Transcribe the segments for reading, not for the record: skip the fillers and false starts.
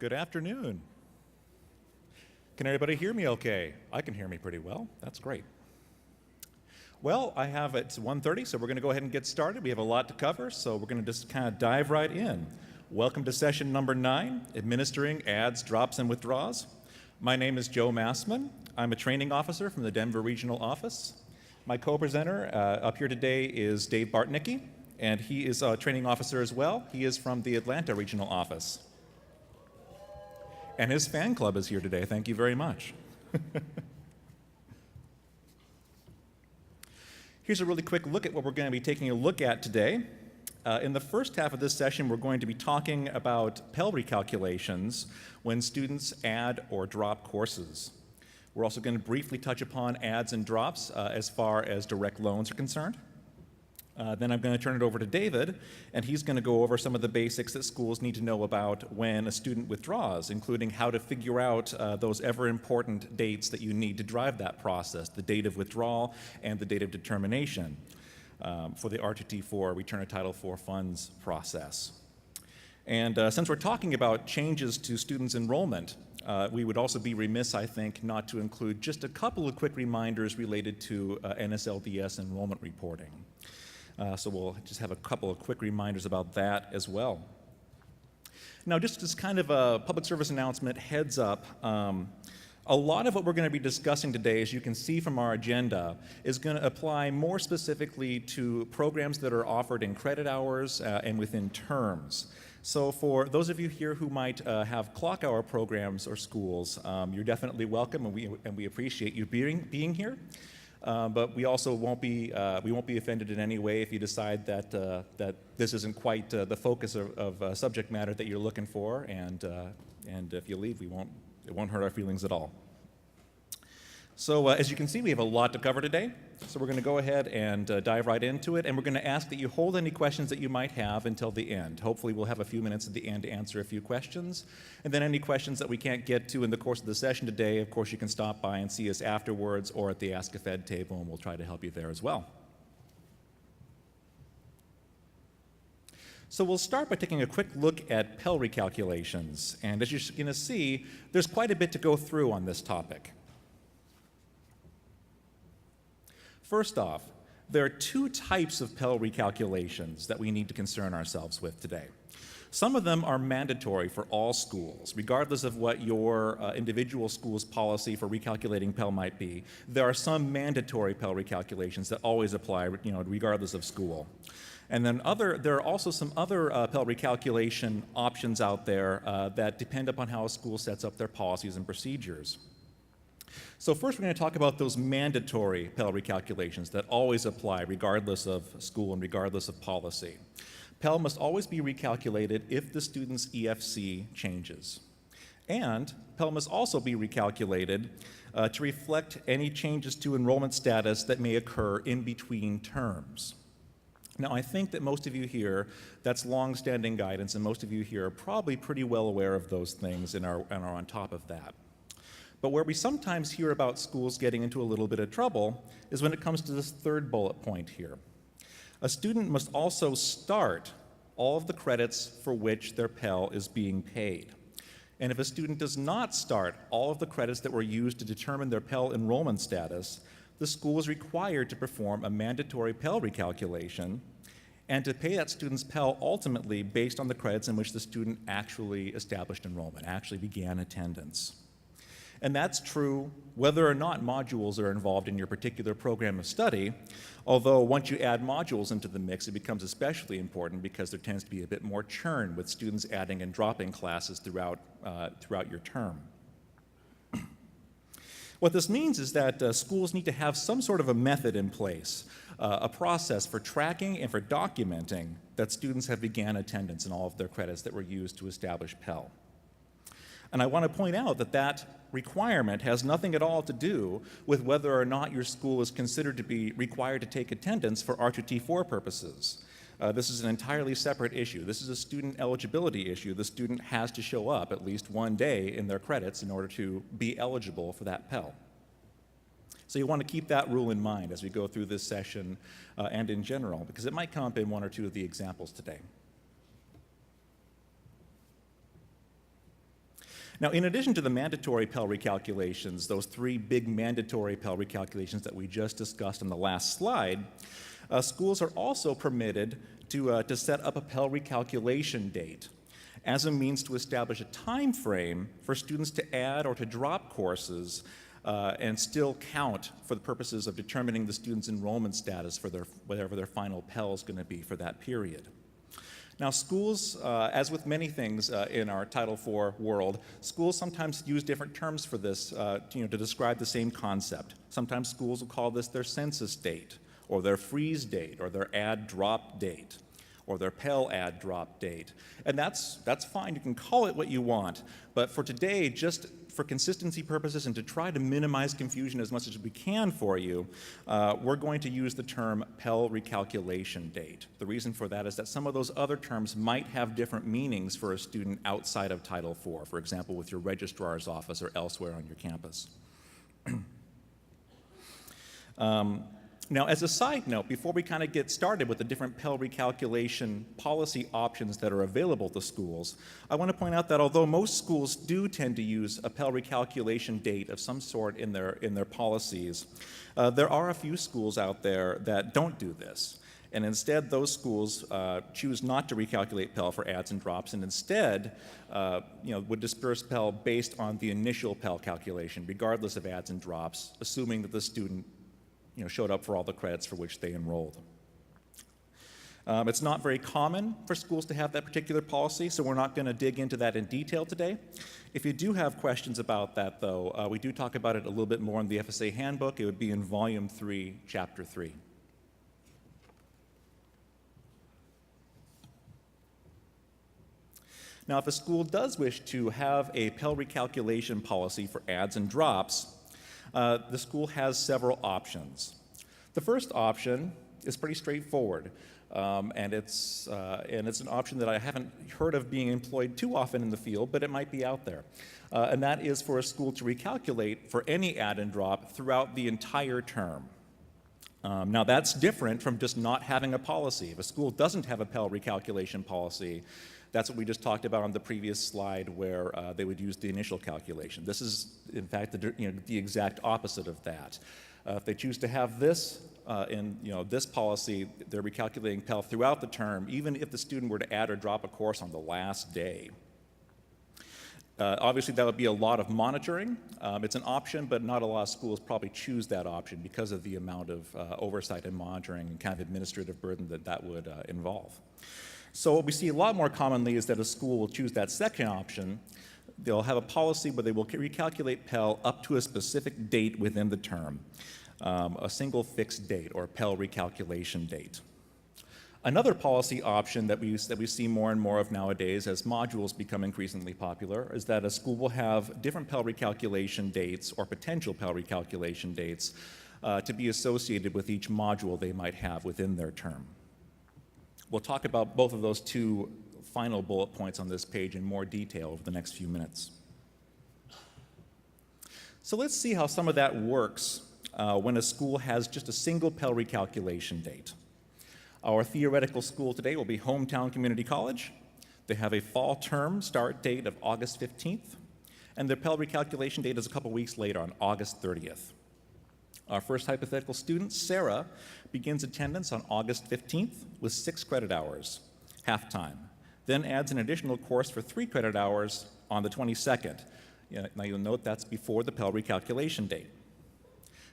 Good afternoon. Can everybody hear me okay? I can hear me pretty well. That's great. Well, it's 1:30, so we're going to go ahead and get started. We have a lot to cover, so we're going to just kind of dive right in. Welcome to session number 9, Administering, Adds, Drops, and Withdrawals. My name is Joe Massman. I'm a training officer from the Denver Regional Office. My co-presenter up here today is Dave Bartnicki, and he is a training officer as well. He is from the Atlanta Regional Office. And his fan club is here today. Thank you very much. Here's a really quick look at what we're going to be taking a look at today. In the first half of this session, we're going to be talking about Pell recalculations when students add or drop courses. We're also going to briefly touch upon adds and drops as far as direct loans are concerned. Then I'm going to turn it over to David, and he's going to go over some of the basics that schools need to know about when a student withdraws, including how to figure out those ever-important dates that you need to drive that process, the date of withdrawal and the date of determination for the R2T4, Return of Title IV Funds process. And since we're talking about changes to students' enrollment, we would also be remiss, I think, not to include just a couple of quick reminders related to NSLDS enrollment reporting. So we'll just have a couple of quick reminders about that as well. Now, just as kind of a public service announcement, heads up, a lot of what we're going to be discussing today, as you can see from our agenda, is going to apply more specifically to programs that are offered in credit hours and within terms. So for those of you here who might have clock hour programs or schools, you're definitely welcome, and we appreciate you being here. But we also won't be offended in any way if you decide that that this isn't quite the focus of subject matter that you're looking for, and if you leave, it won't hurt our feelings at all. So as you can see, we have a lot to cover today. So we're going to go ahead and dive right into it, and we're going to ask that you hold any questions that you might have until the end. Hopefully we'll have a few minutes at the end to answer a few questions, and then any questions that we can't get to in the course of the session today, of course you can stop by and see us afterwards or at the Ask a Fed table, and we'll try to help you there as well. So we'll start by taking a quick look at Pell recalculations, and as you're going to see, there's quite a bit to go through on this topic. First off, there are two types of Pell recalculations that we need to concern ourselves with today. Some of them are mandatory for all schools, regardless of what your individual school's policy for recalculating Pell might be. There are some mandatory Pell recalculations that always apply, regardless of school. And then there are also some other Pell recalculation options out there that depend upon how a school sets up their policies and procedures. So first we're going to talk about those mandatory Pell recalculations that always apply regardless of school and regardless of policy. Pell must always be recalculated if the student's EFC changes. And Pell must also be recalculated to reflect any changes to enrollment status that may occur in between terms. Now, I think that most of you here, that's long-standing guidance, and most of you here are probably pretty well aware of those things and are on top of that. But where we sometimes hear about schools getting into a little bit of trouble is when it comes to this third bullet point here. A student must also start all of the credits for which their Pell is being paid. And if a student does not start all of the credits that were used to determine their Pell enrollment status, the school is required to perform a mandatory Pell recalculation and to pay that student's Pell ultimately based on the credits in which the student actually established enrollment, actually began attendance. And that's true whether or not modules are involved in your particular program of study, although once you add modules into the mix, it becomes especially important because there tends to be a bit more churn with students adding and dropping classes throughout your term. What this means is that schools need to have some sort of a method in place, a process for tracking and for documenting that students have began attendance in all of their credits that were used to establish Pell. And I want to point out that that requirement has nothing at all to do with whether or not your school is considered to be required to take attendance for R2T4 purposes. This is an entirely separate issue. This is a student eligibility issue. The student has to show up at least one day in their credits in order to be eligible for that Pell. So you want to keep that rule in mind as we go through this session and in general, because it might come up in one or two of the examples today. Now, in addition to the mandatory Pell recalculations, those three big mandatory Pell recalculations that we just discussed on the last slide, schools are also permitted to set up a Pell recalculation date as a means to establish a time frame for students to add or to drop courses and still count for the purposes of determining the student's enrollment status for whatever their final Pell is going to be for that period. Now, schools, as with many things in our Title IV world, schools sometimes use different terms for this to describe the same concept. Sometimes schools will call this their census date, or their freeze date, or their add-drop date, or their Pell add-drop date. And that's fine. You can call it what you want. But for today, just for consistency purposes and to try to minimize confusion as much as we can for you, we're going to use the term Pell recalculation date. The reason for that is that some of those other terms might have different meanings for a student outside of Title IV, for example, with your registrar's office or elsewhere on your campus. Now, as a side note, before we kind of get started with the different Pell recalculation policy options that are available to schools, I want to point out that although most schools do tend to use a Pell recalculation date of some sort in their policies, there are a few schools out there that don't do this. And instead, those schools choose not to recalculate Pell for adds and drops, and instead, would disperse Pell based on the initial Pell calculation, regardless of adds and drops, assuming that the student showed up for all the credits for which they enrolled. It's not very common for schools to have that particular policy, so we're not going to dig into that in detail today. If you do have questions about that, though, we do talk about it a little bit more in the FSA handbook. It would be in Volume 3, Chapter 3. Now, if a school does wish to have a Pell recalculation policy for adds and drops, the school has several options. The first option is pretty straightforward, and it's an option that I haven't heard of being employed too often in the field, but it might be out there. And that is for a school to recalculate for any add and drop throughout the entire term. Now, that's different from just not having a policy. If a school doesn't have a Pell recalculation policy, that's what we just talked about on the previous slide, where they would use the initial calculation. This is, in fact, the exact opposite of that. If they choose to have this in this policy, they're recalculating Pell throughout the term, even if the student were to add or drop a course on the last day. Obviously, that would be a lot of monitoring. It's an option, but not a lot of schools probably choose that option because of the amount of oversight and monitoring and kind of administrative burden that would involve. So what we see a lot more commonly is that a school will choose that second option. They'll have a policy where they will recalculate Pell up to a specific date within the term, a single fixed date or Pell recalculation date. Another policy option that we see more and more of nowadays as modules become increasingly popular is that a school will have different Pell recalculation dates or potential Pell recalculation dates to be associated with each module they might have within their term. We'll talk about both of those two final bullet points on this page in more detail over the next few minutes. So let's see how some of that works when a school has just a single Pell recalculation date. Our theoretical school today will be Hometown Community College. They have a fall term start date of August 15th, and their Pell recalculation date is a couple weeks later on August 30th. Our first hypothetical student, Sarah, begins attendance on August 15th with 6 credit hours, half-time, then adds an additional course for 3 credit hours on the 22nd. Now you'll note that's before the Pell recalculation date.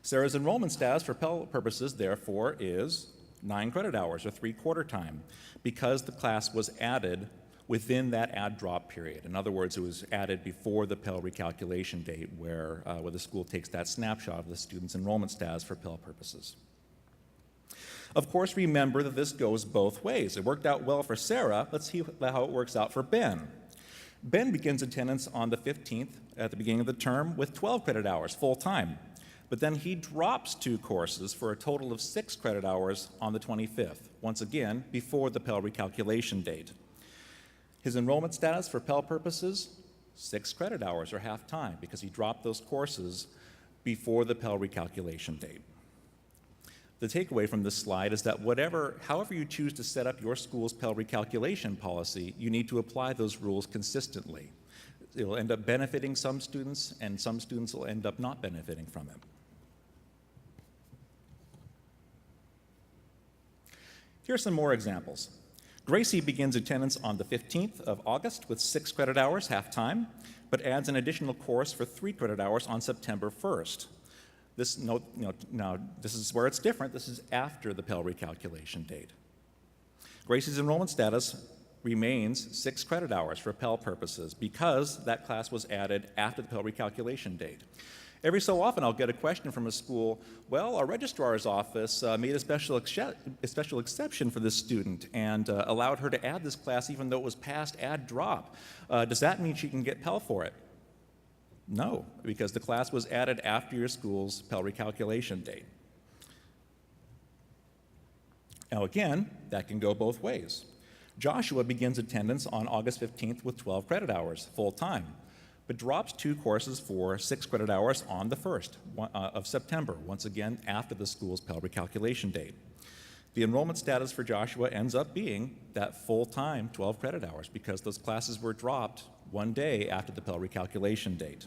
Sarah's enrollment status for Pell purposes, therefore, is 9 credit hours or 3/4 time because the class was added within that add-drop period. In other words, it was added before the Pell recalculation date where the school takes that snapshot of the student's enrollment status for Pell purposes. Of course, remember that this goes both ways. It worked out well for Sarah. Let's see how it works out for Ben. Ben begins attendance on the 15th at the beginning of the term with 12 credit hours full-time, but then he drops 2 courses for a total of 6 credit hours on the 25th, once again, before the Pell recalculation date. His enrollment status for Pell purposes, 6 credit hours or half-time because he dropped those courses before the Pell recalculation date. The takeaway from this slide is that however you choose to set up your school's Pell recalculation policy, you need to apply those rules consistently. It'll end up benefiting some students, and some students will end up not benefiting from it. Here are some more examples. Gracie begins attendance on the 15th of August with 6 credit hours, half-time, but adds an additional course for 3 credit hours on September 1st. Now, this is where it's different. This is after the Pell recalculation date. Gracie's enrollment status remains 6 credit hours for Pell purposes because that class was added after the Pell recalculation date. Every so often I'll get a question from a school, well, our registrar's office made a special exception for this student and allowed her to add this class even though it was past add drop. Does that mean she can get Pell for it? No, because the class was added after your school's Pell recalculation date. Now again, that can go both ways. Joshua begins attendance on August 15th with 12 credit hours, full-time, but drops 2 courses for 6 credit hours on the 1st of September, once again after the school's Pell recalculation date. The enrollment status for Joshua ends up being that full-time 12 credit hours because those classes were dropped 1 day after the Pell recalculation date.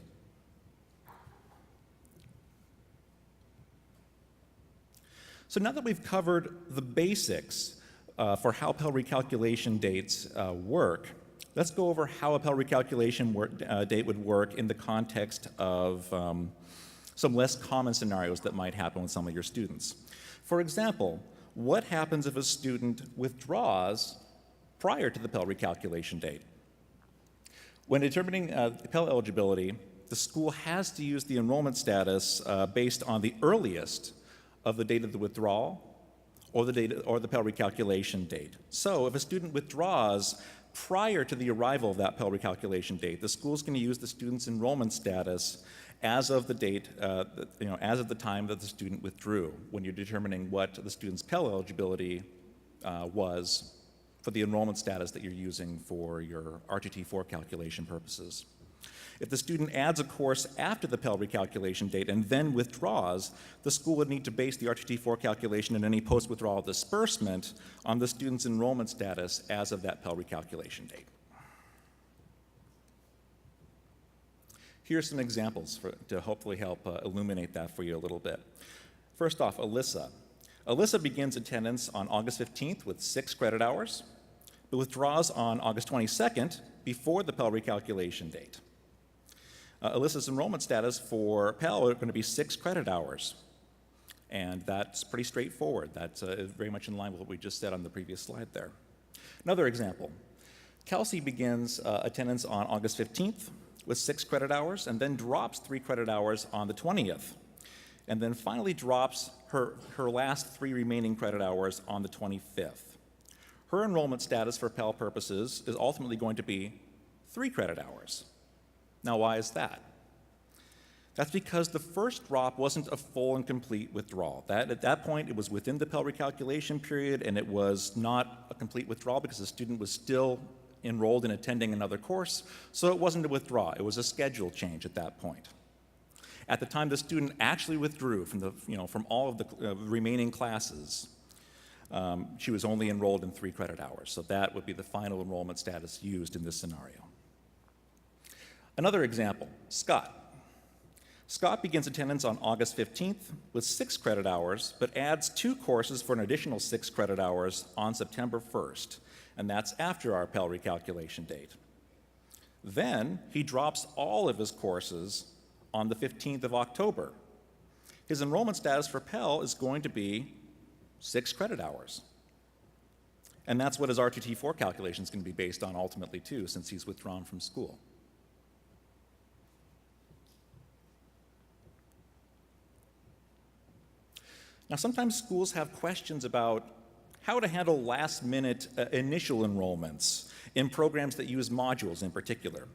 So now that we've covered the basics for how Pell recalculation dates work, let's go over how a Pell recalculation date would work in the context of some less common scenarios that might happen with some of your students. For example, what happens if a student withdraws prior to the Pell recalculation date? When determining Pell eligibility, the school has to use the enrollment status based on the earliest of the date of the withdrawal or the Pell recalculation date. So if a student withdraws prior to the arrival of that Pell recalculation date, the school is going to use the student's enrollment status as of the date, as of the time that the student withdrew, when you're determining what the student's Pell eligibility was for the enrollment status that you're using for your RTT4 calculation purposes. If the student adds a course after the Pell recalculation date and then withdraws, the school would need to base the RTT4 calculation and any post-withdrawal disbursement on the student's enrollment status as of that Pell recalculation date. Here's some examples to hopefully help illuminate that for you a little bit. First off, Alyssa. Alyssa begins attendance on August 15th with 6 credit hours, but withdraws on August 22nd before the Pell recalculation date. Alyssa's enrollment status for Pell are going to be 6 credit hours, and that's pretty straightforward. That's very much in line with what we just said on the previous slide there. Another example, Kelsey begins attendance on August 15th with 6 credit hours and then drops 3 credit hours on the 20th, and then finally drops her last 3 remaining credit hours on the 25th. Her enrollment status for Pell purposes is ultimately going to be 3 credit hours. Now, why is that? That's because the first drop wasn't a full and complete withdrawal. At that point, it was within the Pell recalculation period, and it was not a complete withdrawal because the student was still enrolled in attending another course, so it wasn't a withdrawal. It was a schedule change at that point. At the time the student actually withdrew from all of the remaining classes, she was only enrolled in 3 credit hours, so that would be the final enrollment status used in this scenario. Another example, Scott. Scott begins attendance on August 15th with 6 credit hours, but adds 2 courses for an additional 6 credit hours on September 1st, and that's after our Pell recalculation date. Then he drops all of his courses on the 15th of October. His enrollment status for Pell is going to be 6 credit hours. And that's what his RTT4 calculation is going to be based on ultimately too, since he's withdrawn from school. Now, sometimes schools have questions about how to handle last-minute initial enrollments in programs that use modules in particular.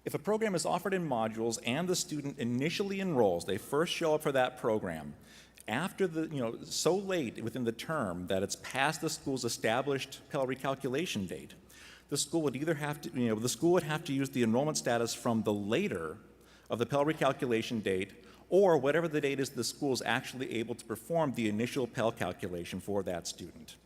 If a program is offered in modules and the student initially enrolls, they first show up for that program, after so late within the term that it's past the school's established Pell recalculation date, the school would either have to use the enrollment status from the later of the Pell recalculation date, or whatever the date is the school is actually able to perform the initial Pell calculation for that student.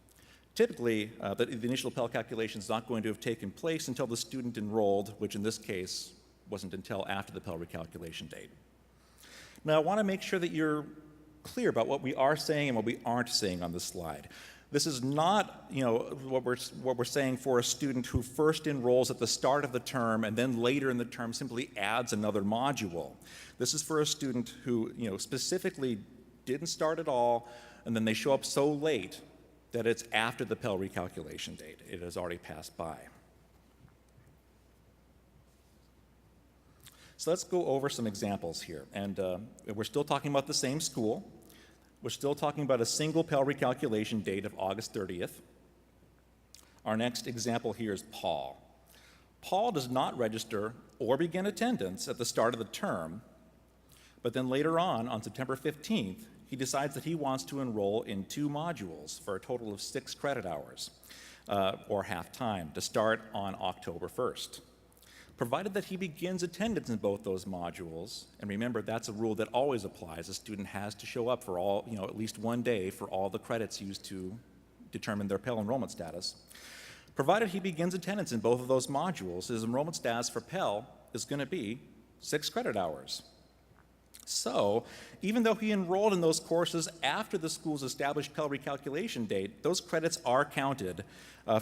Typically, the initial Pell calculation is not going to have taken place until the student enrolled, which in this case wasn't until after the Pell recalculation date. Now, I want to make sure that you're clear about what we are saying and what we aren't saying on this slide. This is not, what we're saying for a student who first enrolls at the start of the term and then later in the term simply adds another module. This is for a student who, specifically didn't start at all, and then they show up so late that it's after the Pell recalculation date. It has already passed by. So let's go over some examples here. And we're still talking about the same school. We're still talking about a single Pell recalculation date of August 30th. Our next example here is Paul. Paul does not register or begin attendance at the start of the term, but then later on September 15th, he decides that he wants to enroll in 2 modules for a total of 6 credit hours, or half-time, to start on October 1st. Provided that he begins attendance in both those modules, and remember that's a rule that always applies, a student has to show up for all, at least one day for all the credits used to determine their Pell enrollment status. Provided he begins attendance in both of those modules, his enrollment status for Pell is going to be 6 credit hours. So, even though he enrolled in those courses after the school's established Pell recalculation date, those credits are counted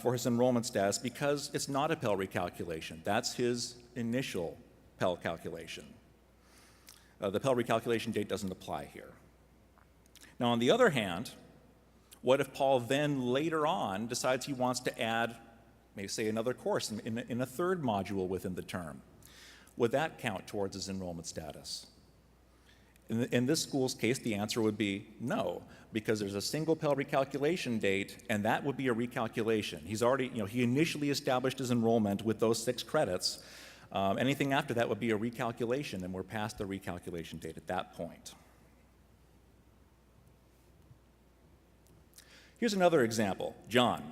for his enrollment status because it's not a Pell recalculation. That's his initial Pell calculation. The Pell recalculation date doesn't apply here. Now, on the other hand, what if Paul then later on decides he wants to add, maybe say, another course in a 3rd module within the term? Would that count towards his enrollment status? In this school's case, the answer would be no, because there's a single Pell recalculation date, and that would be a recalculation. He's already, he initially established his enrollment with those 6 credits. Anything after that would be a recalculation, and we're past the recalculation date at that point. Here's another example, John.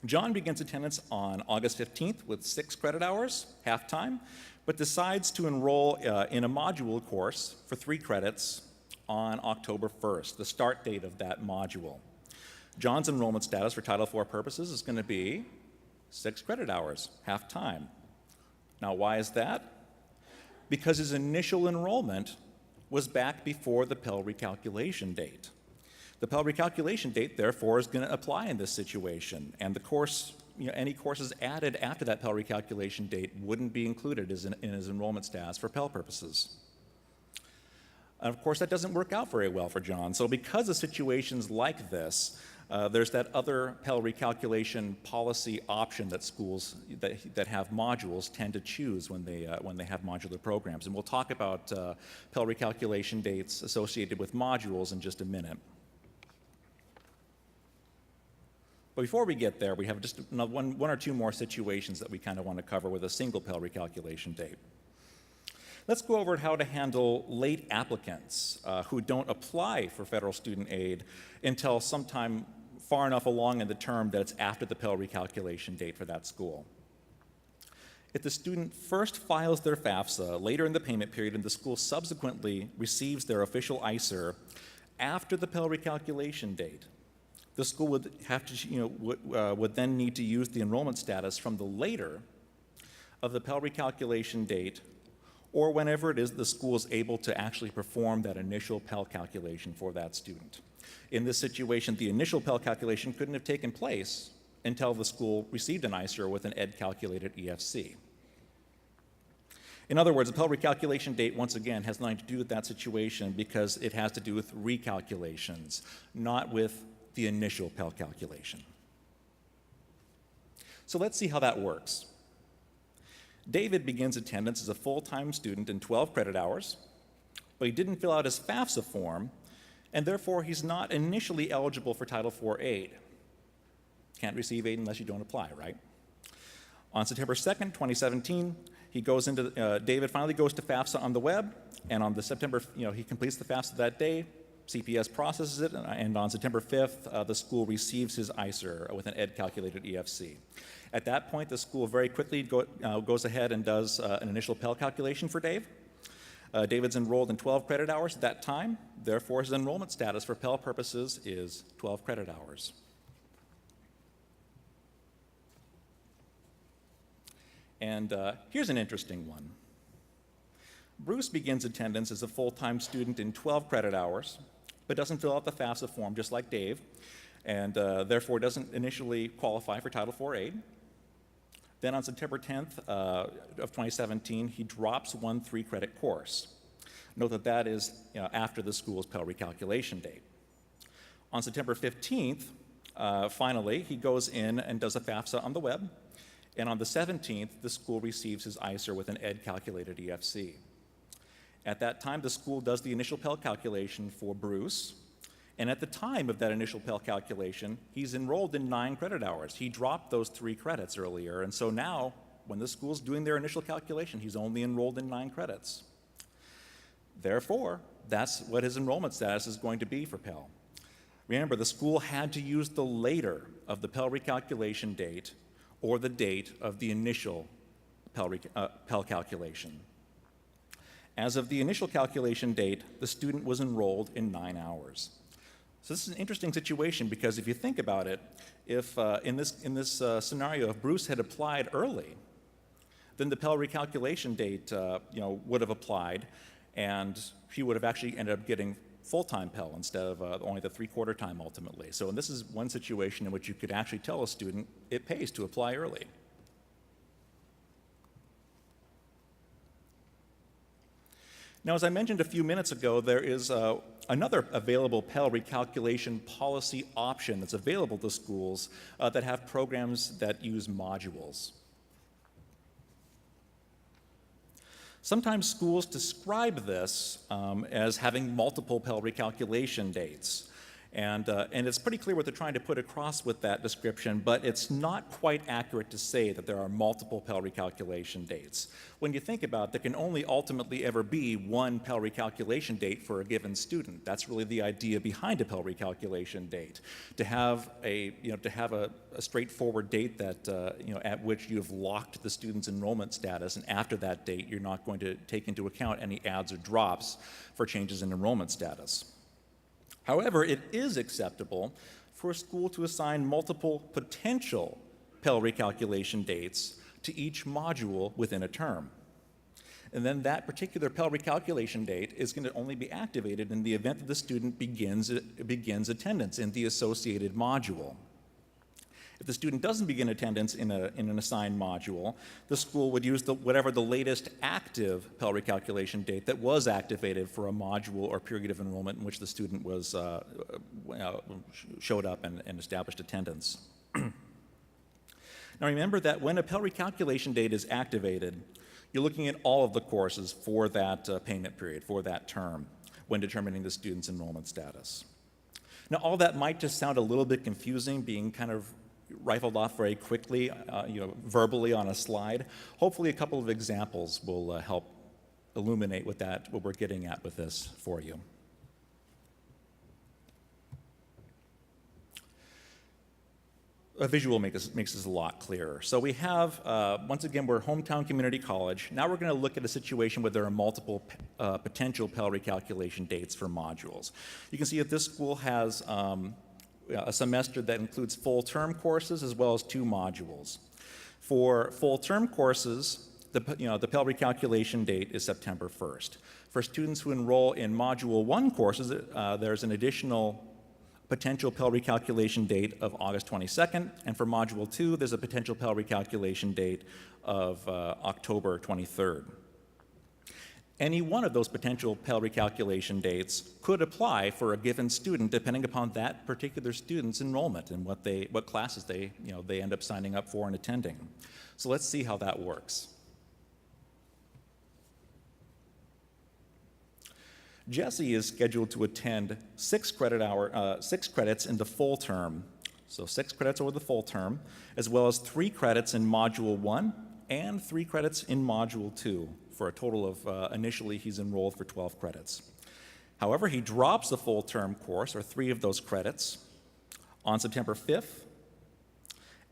John begins attendance on August 15th with 6 credit hours, half-time, but decides to enroll in a module course for 3 credits on October 1st, the start date of that module. John's enrollment status for Title IV purposes is going to be 6 credit hours, half-time. Now, why is that? Because his initial enrollment was back before the Pell recalculation date. The Pell recalculation date, therefore, is going to apply in this situation, and the course, any courses added after that Pell recalculation date wouldn't be included in his enrollment status for Pell purposes. And of course, that doesn't work out very well for John. So because of situations like this, there's that other Pell recalculation policy option that schools that have modules tend to choose when they have modular programs. And we'll talk about Pell recalculation dates associated with modules in just a minute. But before we get there, we have just one or two more situations that we kind of want to cover with a single Pell recalculation date. Let's go over how to handle late applicants who don't apply for federal student aid until sometime far enough along in the term that it's after the Pell recalculation date for that school. If the student first files their FAFSA later in the payment period and the school subsequently receives their official ICER after the Pell recalculation date, the school would have to, would then need to use the enrollment status from the later of the Pell recalculation date, or whenever it is the school is able to actually perform that initial Pell calculation for that student. In this situation, the initial Pell calculation couldn't have taken place until the school received an ICER with an ed-calculated EFC. In other words, the Pell recalculation date, once again, has nothing to do with that situation because it has to do with recalculations, not with the initial Pell calculation. So let's see how that works. David begins attendance as a full-time student in 12 credit hours, but he didn't fill out his FAFSA form, and therefore he's not initially eligible for Title IV aid. Can't receive aid unless you don't apply, right? On September 2nd, 2017, David finally goes to FAFSA on the web, and on the September, he completes the FAFSA that day. CPS processes it, and on September 5th, the school receives his ICER with an ed-calculated EFC. At that point, the school very quickly goes ahead and does an initial Pell calculation for Dave. David's enrolled in 12 credit hours at that time. Therefore, his enrollment status for Pell purposes is 12 credit hours. And here's an interesting one. Bruce begins attendance as a full-time student in 12 credit hours, but doesn't fill out the FAFSA form just like Dave, and therefore doesn't initially qualify for Title IV aid. Then on September 10th of 2017, he drops one 3-credit course. Note that that is after the school's Pell recalculation date. On September 15th, finally, he goes in and does a FAFSA on the web, and on the 17th, the school receives his ICER with an ed-calculated EFC. At that time, the school does the initial Pell calculation for Bruce, and at the time of that initial Pell calculation, he's enrolled in 9 credit hours. He dropped those 3 credits earlier, and so now, when the school's doing their initial calculation, he's only enrolled in 9 credits. Therefore, that's what his enrollment status is going to be for Pell. Remember, the school had to use the later of the Pell recalculation date or the date of the initial Pell calculation. As of the initial calculation date, the student was enrolled in 9 hours. So this is an interesting situation because if you think about it, if in this scenario, if Bruce had applied early, then the Pell recalculation date would have applied, and he would have actually ended up getting full-time Pell instead of only the 3/4 time ultimately. So and this is one situation in which you could actually tell a student it pays to apply early. Now, as I mentioned a few minutes ago, there is another available Pell recalculation policy option that's available to schools that have programs that use modules. Sometimes schools describe this as having multiple Pell recalculation dates. And it's pretty clear what they're trying to put across with that description, but it's not quite accurate to say that there are multiple Pell recalculation dates. When you think about it, there can only ultimately ever be one Pell recalculation date for a given student. That's really the idea behind a Pell recalculation date, to have a straightforward date that at which you've locked the student's enrollment status, and after that date, you're not going to take into account any adds or drops for changes in enrollment status. However, it is acceptable for a school to assign multiple potential Pell recalculation dates to each module within a term. And then that particular Pell recalculation date is going to only be activated in the event that the student begins attendance in the associated module. If the student doesn't begin attendance in an assigned module, the school would use whatever the latest active Pell recalculation date that was activated for a module or period of enrollment in which the student was showed up and established attendance. Now remember that when a Pell recalculation date is activated, you're looking at all of the courses for that payment period, for that term, when determining the student's enrollment status. Now all that might just sound a little bit confusing, being kind of rifled off very quickly, verbally on a slide. Hopefully a couple of examples will help illuminate what we're getting at with this for you. A visual makes this a lot clearer. So we have, once again, we're Hometown Community College. Now we're going to look at a situation where there are multiple potential Pell recalculation dates for modules. You can see that this school has a semester that includes full term courses as well as 2 modules. For full term courses, the Pell recalculation date is September 1st. For students who enroll in Module 1 courses, there's an additional potential Pell recalculation date of August 22nd, and for Module 2, there's a potential Pell recalculation date of October 23rd. Any one of those potential Pell recalculation dates could apply for a given student depending upon that particular student's enrollment and what classes they end up signing up for and attending. So let's see how that works. Jesse is scheduled to attend 6 credits in the full term, so 6 credits over the full term, as well as 3 credits in Module 1 and 3 credits in Module 2. For a total of, initially he's enrolled for 12 credits. However, he drops the full term course, or 3 of those credits, on September 5th,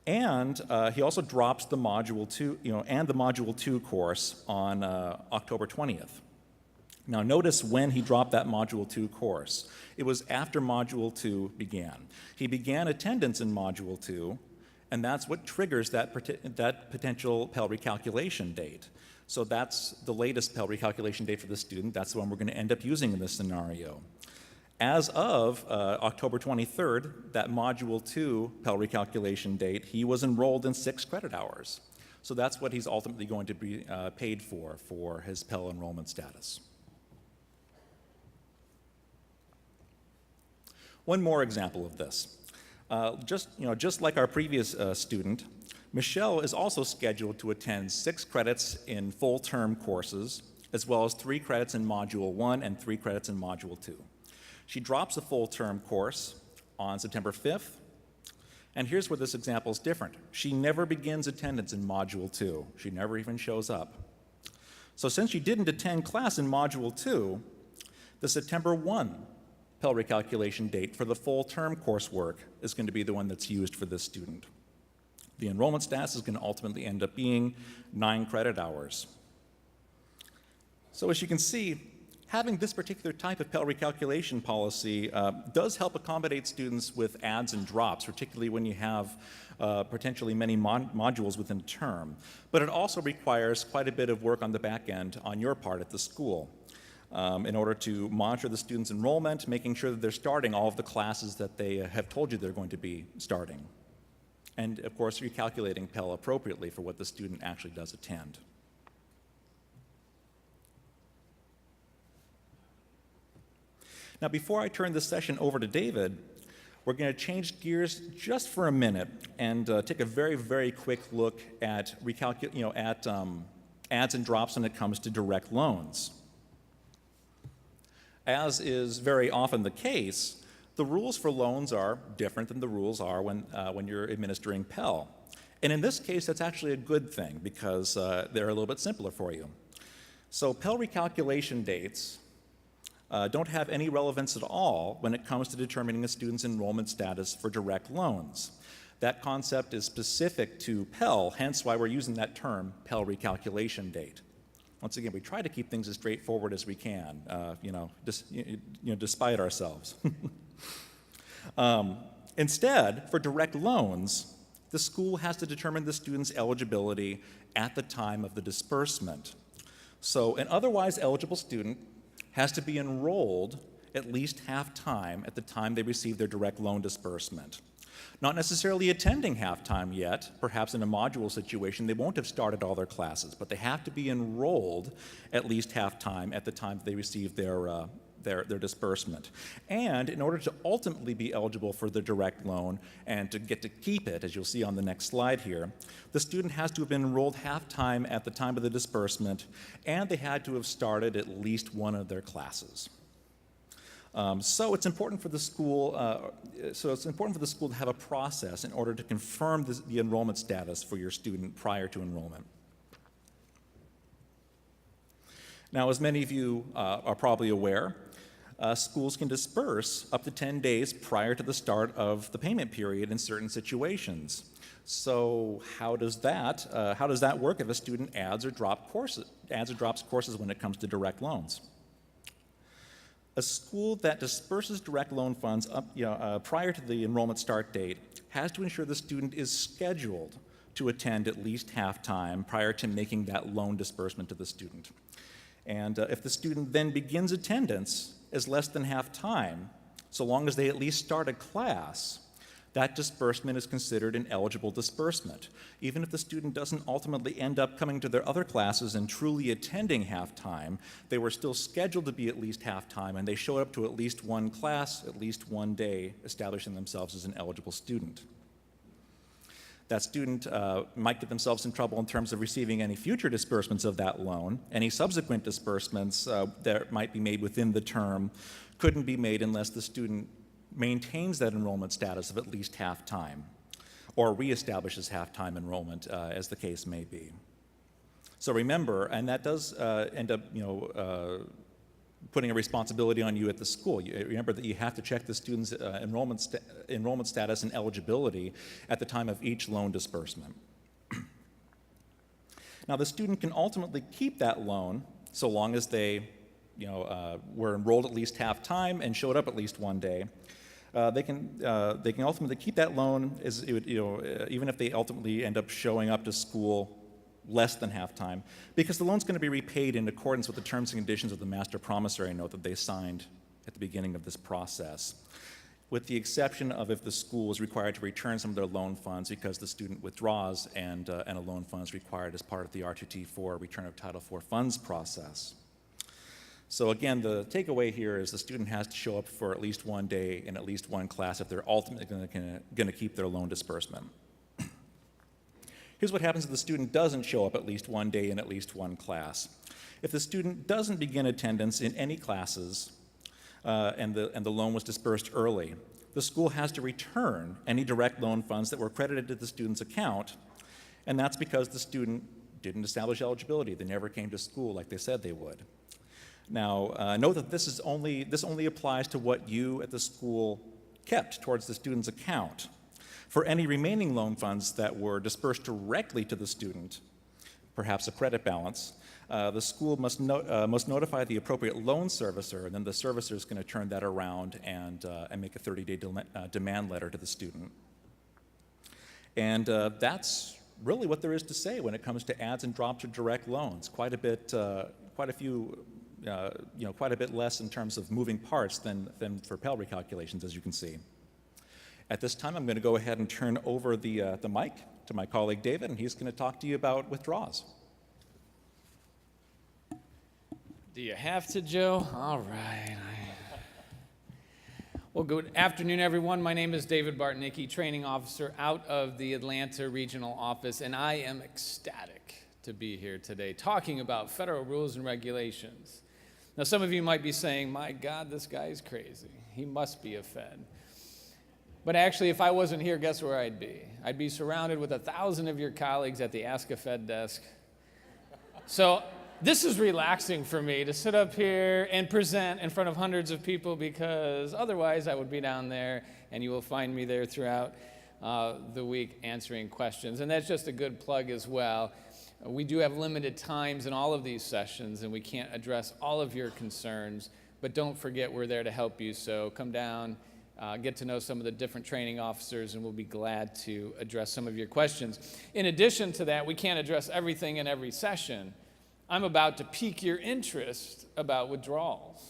and he also drops the Module 2, and the Module 2 course on October 20th. Now notice when he dropped that Module 2 course. It was after Module 2 began. He began attendance in Module 2, And that's what triggers that potential Pell recalculation date. So that's the latest Pell recalculation date for the student. That's the one we're going to end up using in this scenario. As of October 23rd, that Module 2 Pell recalculation date, he was enrolled in 6 credit hours. So that's what he's ultimately going to be paid for his Pell enrollment status. One more example of this. Just like our previous student, Michelle is also scheduled to attend 6 credits in full-term courses, as well as 3 credits in Module 1 and 3 credits in Module 2. She drops a full-term course on September 5th, and here's where this example is different. She never begins attendance in Module 2. She never even shows up. So since she didn't attend class in Module 2, the September 1 Pell recalculation date for the full-term coursework is going to be the one that's used for this student. The enrollment status is going to ultimately end up being 9 credit hours. So as you can see, having this particular type of Pell recalculation policy does help accommodate students with adds and drops, particularly when you have potentially many modules within a term. But it also requires quite a bit of work on the back end on your part at the school in order to monitor the students' enrollment, making sure that they're starting all of the classes that they have told you they're going to be starting. And of course, recalculating Pell appropriately for what the student actually does attend. Now, before I turn this session over to David, we're going to change gears just for a minute and take a very, very quick look at adds and drops when it comes to direct loans. As is very often the case, the rules for loans are different than the rules are when you're administering Pell. And in this case, that's actually a good thing because they're a little bit simpler for you. So Pell recalculation dates don't have any relevance at all when it comes to determining a student's enrollment status for direct loans. That concept is specific to Pell, hence why we're using that term, Pell recalculation date. Once again, we try to keep things as straightforward as we can, despite ourselves. Instead, for direct loans, the school has to determine the student's eligibility at the time of the disbursement. So an otherwise eligible student has to be enrolled at least half-time at the time they receive their direct loan disbursement. Not necessarily attending half-time yet. Perhaps in a module situation, they won't have started all their classes, but they have to be enrolled at least half-time at the time they receive their disbursement. And in order to ultimately be eligible for the direct loan and to get to keep it, as you'll see on the next slide here, the student has to have been enrolled half-time at the time of the disbursement, and they had to have started at least one of their classes. So it's important for the school. To have a process in order to confirm the enrollment status for your student prior to enrollment. Now, as many of you are probably aware, schools can disperse up to 10 days prior to the start of the payment period in certain situations. So how does that work if a student adds or drops courses when it comes to direct loans? A school that disperses direct loan funds prior to the enrollment start date has to ensure the student is scheduled to attend at least half-time prior to making that loan disbursement to the student. And if the student then begins attendance as less than half-time, so long as they at least start a class, that disbursement is considered an eligible disbursement. Even if the student doesn't ultimately end up coming to their other classes and truly attending half-time, they were still scheduled to be at least half-time, and they showed up to at least one class, at least one day, establishing themselves as an eligible student. That student might get themselves in trouble in terms of receiving any future disbursements of that loan. Any subsequent disbursements that might be made within the term couldn't be made unless the student maintains that enrollment status of at least half-time or reestablishes half-time enrollment, as the case may be. So remember, and that does end up putting a responsibility on you at the school. Remember that you have to check the student's enrollment status and eligibility at the time of each loan disbursement. Now, the student can ultimately keep that loan so long as they were enrolled at least half-time and showed up at least one day. they can ultimately keep that loan even if they ultimately end up showing up to school less than half time, because the loan's going to be repaid in accordance with the terms and conditions of the master promissory note that they signed at the beginning of this process, with the exception of if the school is required to return some of their loan funds because the student withdraws and a loan fund is required as part of the R2T4 return of Title IV funds process. So again, the takeaway here is the student has to show up for at least one day in at least one class if they're ultimately going to keep their loan disbursement. Here's what happens if the student doesn't show up at least one day in at least one class. If the student doesn't begin attendance in any classes and the loan was dispersed early, the school has to return any direct loan funds that were credited to the student's account, and that's because the student didn't establish eligibility. They never came to school like they said they would. Now, note that this only applies to what you at the school kept towards the student's account. For any remaining loan funds that were dispersed directly to the student, perhaps a credit balance, the school must notify the appropriate loan servicer, and then the servicer is going to turn that around and make a 30-day demand letter to the student. And that's really what there is to say when it comes to adds and drops or direct loans. Quite a bit less in terms of moving parts than for Pell recalculations, as you can see. At this time, I'm going to go ahead and turn over the mic to my colleague David, and he's going to talk to you about withdrawals. Do you have to, Joe? All right. Well, good afternoon, everyone. My name is David Bartnicki, training officer out of the Atlanta Regional Office, and I am ecstatic to be here today talking about federal rules and regulations. Now, some of you might be saying, my God, this guy is crazy. He must be a Fed. But actually, if I wasn't here, guess where I'd be? I'd be surrounded with 1,000 of your colleagues at the Ask a Fed desk. So this is relaxing for me to sit up here and present in front of hundreds of people, because otherwise I would be down there, and you will find me there throughout the week answering questions. And that's just a good plug as well. We do have limited times in all of these sessions, and we can't address all of your concerns, but don't forget we're there to help you. So come down, get to know some of the different training officers, and we'll be glad to address some of your questions. In addition to that, we can't address everything in every session. I'm about to pique your interest about withdrawals,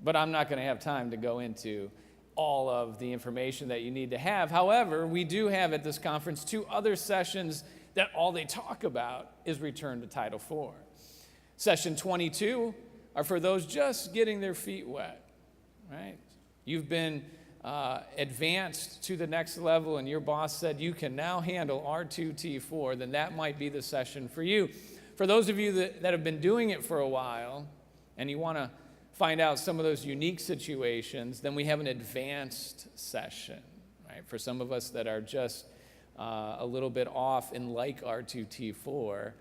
but I'm not going to have time to go into all of the information that you need to have. However, we do have at this conference 2 other sessions that all they talk about is return to Title IV. Session 22 are for those just getting their feet wet, right? You've been advanced to the next level, and your boss said you can now handle R2T4, then that might be the session for you. For those of you that have been doing it for a while and you want to find out some of those unique situations, then we have an advanced session, right? For some of us that are just a little bit off and like R2T4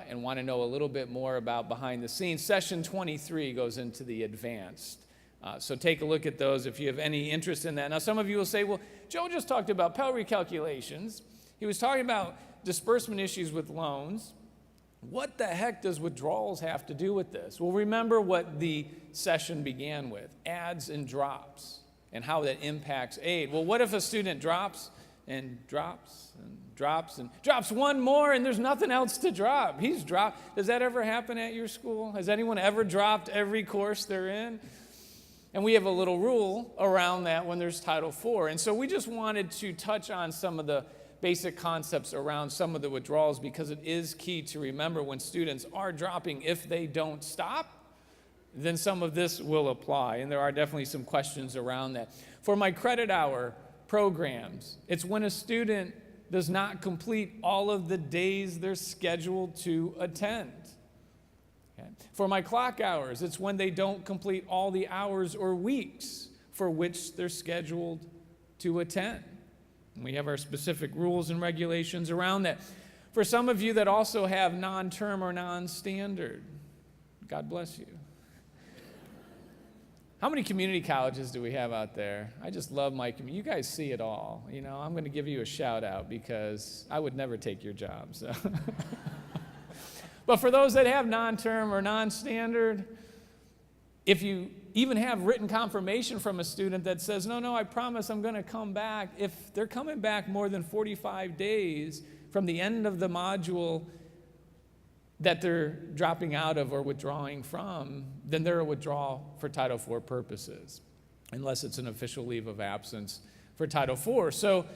and want to know a little bit more about behind the scenes, session 23 goes into the advanced. So take a look at those if you have any interest in that. Now, some of you will say, well, Joe just talked about Pell recalculations. He was talking about disbursement issues with loans. What the heck does withdrawals have to do with this? Well, remember what the session began with, adds and drops, and how that impacts aid. Well, what if a student drops and drops and drops and drops one more and there's nothing else to drop? He's dropped. Does that ever happen at your school? Has anyone ever dropped every course they're in? And we have a little rule around that when there's Title IV. And so we just wanted to touch on some of the basic concepts around some of the withdrawals, because it is key to remember when students are dropping, if they don't stop, then some of this will apply. And there are definitely some questions around that. For my credit hour programs, it's when a student does not complete all of the days they're scheduled to attend. Okay. For my clock hours, it's when they don't complete all the hours or weeks for which they're scheduled to attend. And we have our specific rules and regulations around that. For some of you that also have non-term or non-standard, God bless you. How many community colleges do we have out there? I just love my community. You guys see it all. You know, I'm going to give you a shout out because I would never take your job. So. But for those that have non-term or non-standard, if you even have written confirmation from a student that says, no, I promise I'm going to come back. If they're coming back more than 45 days from the end of the module that they're dropping out of or withdrawing from, then they're a withdrawal for Title IV purposes, unless it's an official leave of absence for Title IV. So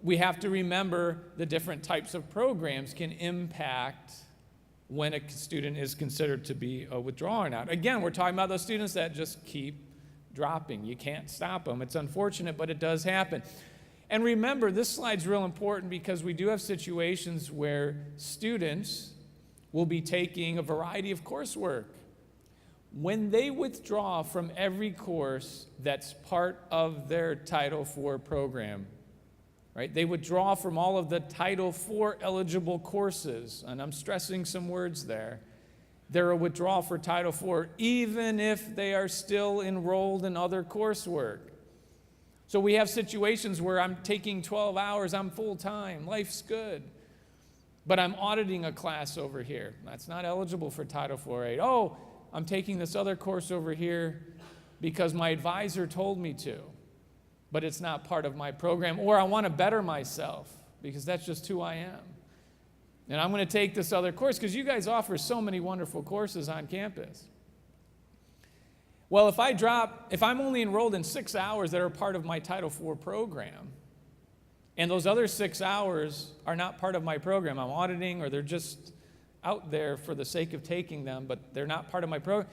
we have to remember the different types of programs can impact when a student is considered to be a withdrawal or not. Again, we're talking about those students that just keep dropping. You can't stop them. It's unfortunate, but it does happen. And remember, this slide's real important because we do have situations where students will be taking a variety of coursework. When they withdraw from every course that's part of their Title IV program, right? They withdraw from all of the Title IV eligible courses, and I'm stressing some words there. They're a withdrawal for Title IV, even if they are still enrolled in other coursework. So we have situations where I'm taking 12 hours, I'm full-time, life's good, but I'm auditing a class over here. That's not eligible for Title IV-8. Oh, I'm taking this other course over here because my advisor told me to, but it's not part of my program, or I want to better myself because that's just who I am. And I'm going to take this other course because you guys offer so many wonderful courses on campus. Well, if I'm only enrolled in 6 hours that are part of my Title IV program, and those other 6 hours are not part of my program, I'm auditing or they're just out there for the sake of taking them, but they're not part of my program,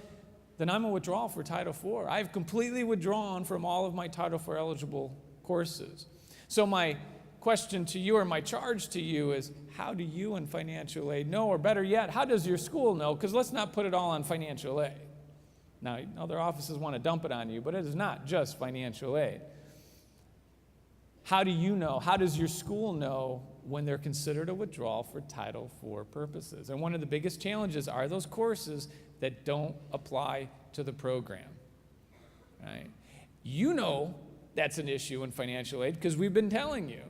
then I'm a withdrawal for Title IV. I've completely withdrawn from all of my Title IV eligible courses. So my question to you, or my charge to you, is how do you in financial aid know, or better yet, how does your school know? Because let's not put it all on financial aid. Now, other offices want to dump it on you, but it is not just financial aid. How do you know? How does your school know when they're considered a withdrawal for Title IV purposes? And one of the biggest challenges are those courses that don't apply to the program, right? You know that's an issue in financial aid because we've been telling you.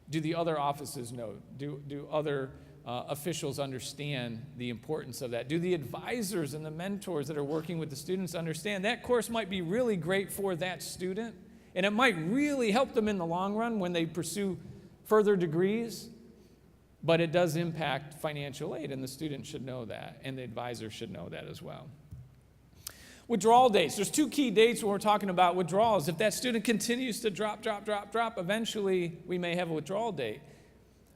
Do the other offices know? Do other officials understand the importance of that? Do the advisors and the mentors that are working with the students understand that course might be really great for that student, and it might really help them in the long run when they pursue further degrees, but it does impact financial aid, and the student should know that, and the advisor should know that as well. Withdrawal dates. There's 2 key dates when we're talking about withdrawals. If that student continues to drop, eventually we may have a withdrawal date.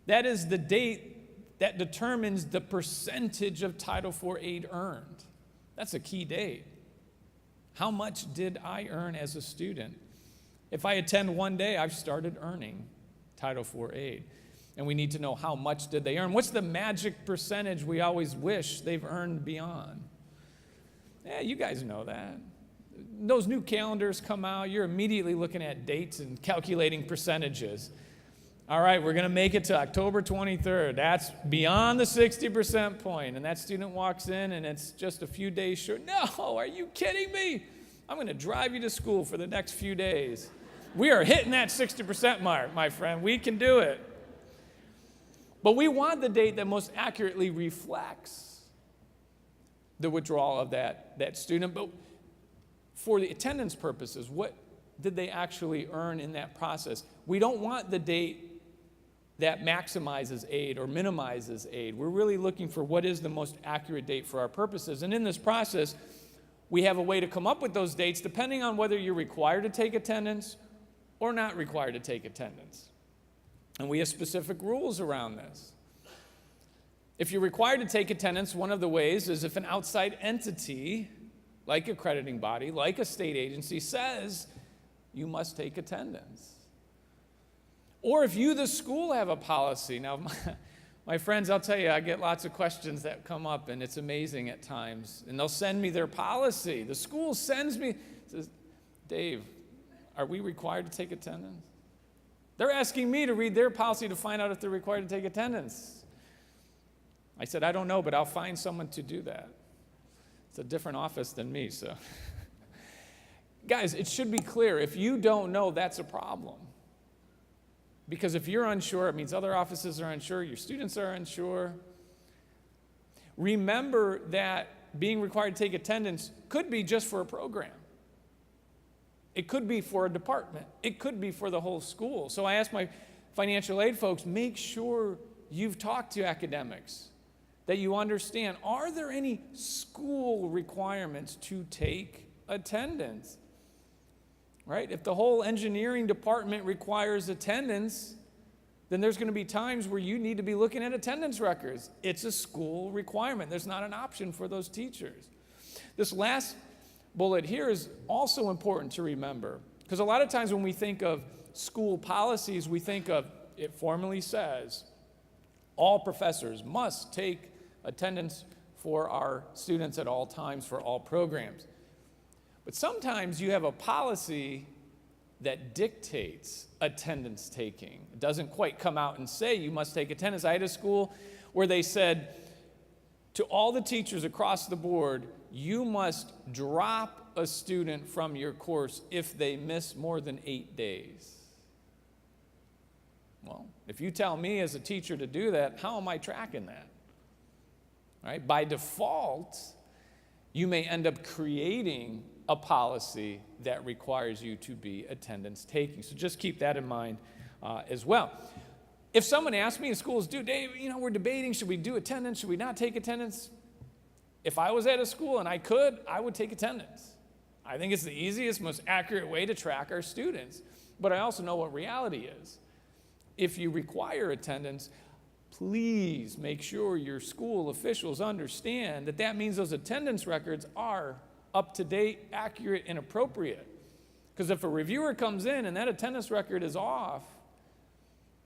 That is the date that determines the percentage of Title IV aid earned. That's a key date. How much did I earn as a student? If I attend 1 day, I've started earning Title IV aid. And we need to know how much did they earn. What's the magic percentage we always wish they've earned beyond? Yeah, you guys know that. Those new calendars come out, you're immediately looking at dates and calculating percentages. All right, we're going to make it to October 23rd. That's beyond the 60% point. And that student walks in and it's just a few days short. No, are you kidding me? I'm going to drive you to school for the next few days. We are hitting that 60% mark, my friend. We can do it. But we want the date that most accurately reflects the withdrawal of that student. But for the attendance purposes, what did they actually earn in that process? We don't want the date that maximizes aid or minimizes aid. We're really looking for what is the most accurate date for our purposes. And in this process, we have a way to come up with those dates depending on whether you're required to take attendance or not required to take attendance. And we have specific rules around this. If you're required to take attendance, one of the ways is if an outside entity, like a crediting body, like a state agency, says you must take attendance. Or if you, the school, have a policy. Now, my friends, I'll tell you, I get lots of questions that come up, and it's amazing at times. And they'll send me their policy. The school sends me, says, Dave, are we required to take attendance? They're asking me to read their policy to find out if they're required to take attendance. I said, I don't know, but I'll find someone to do that. It's a different office than me, so. Guys, it should be clear. If you don't know, that's a problem. Because if you're unsure, it means other offices are unsure, your students are unsure. Remember that being required to take attendance could be just for a program. It could be for a department. It could be for the whole school. So I asked my financial aid folks, make sure you've talked to academics, that you understand, are there any school requirements to take attendance? Right? If the whole engineering department requires attendance, then there's going to be times where you need to be looking at attendance records. It's a school requirement. There's not an option for those teachers. This last bullet here is also important to remember, because a lot of times when we think of school policies, we think of, it formally says, all professors must take attendance for our students at all times for all programs. But sometimes you have a policy that dictates attendance taking. It doesn't quite come out and say you must take attendance. I had a school where they said to all the teachers across the board, you must drop a student from your course if they miss more than 8 days. Well, if you tell me as a teacher to do that, how am I tracking that? Right? By default, you may end up creating a policy that requires you to be attendance taking. So just keep that in mind as well. If someone asks me in schools, dude, Dave, we're debating, should we do attendance, should we not take attendance? If I was at a school and I could, I would take attendance. I think it's the easiest, most accurate way to track our students. But I also know what reality is. If you require attendance, please make sure your school officials understand that that means those attendance records are up to date, accurate, and appropriate. Because if a reviewer comes in and that attendance record is off,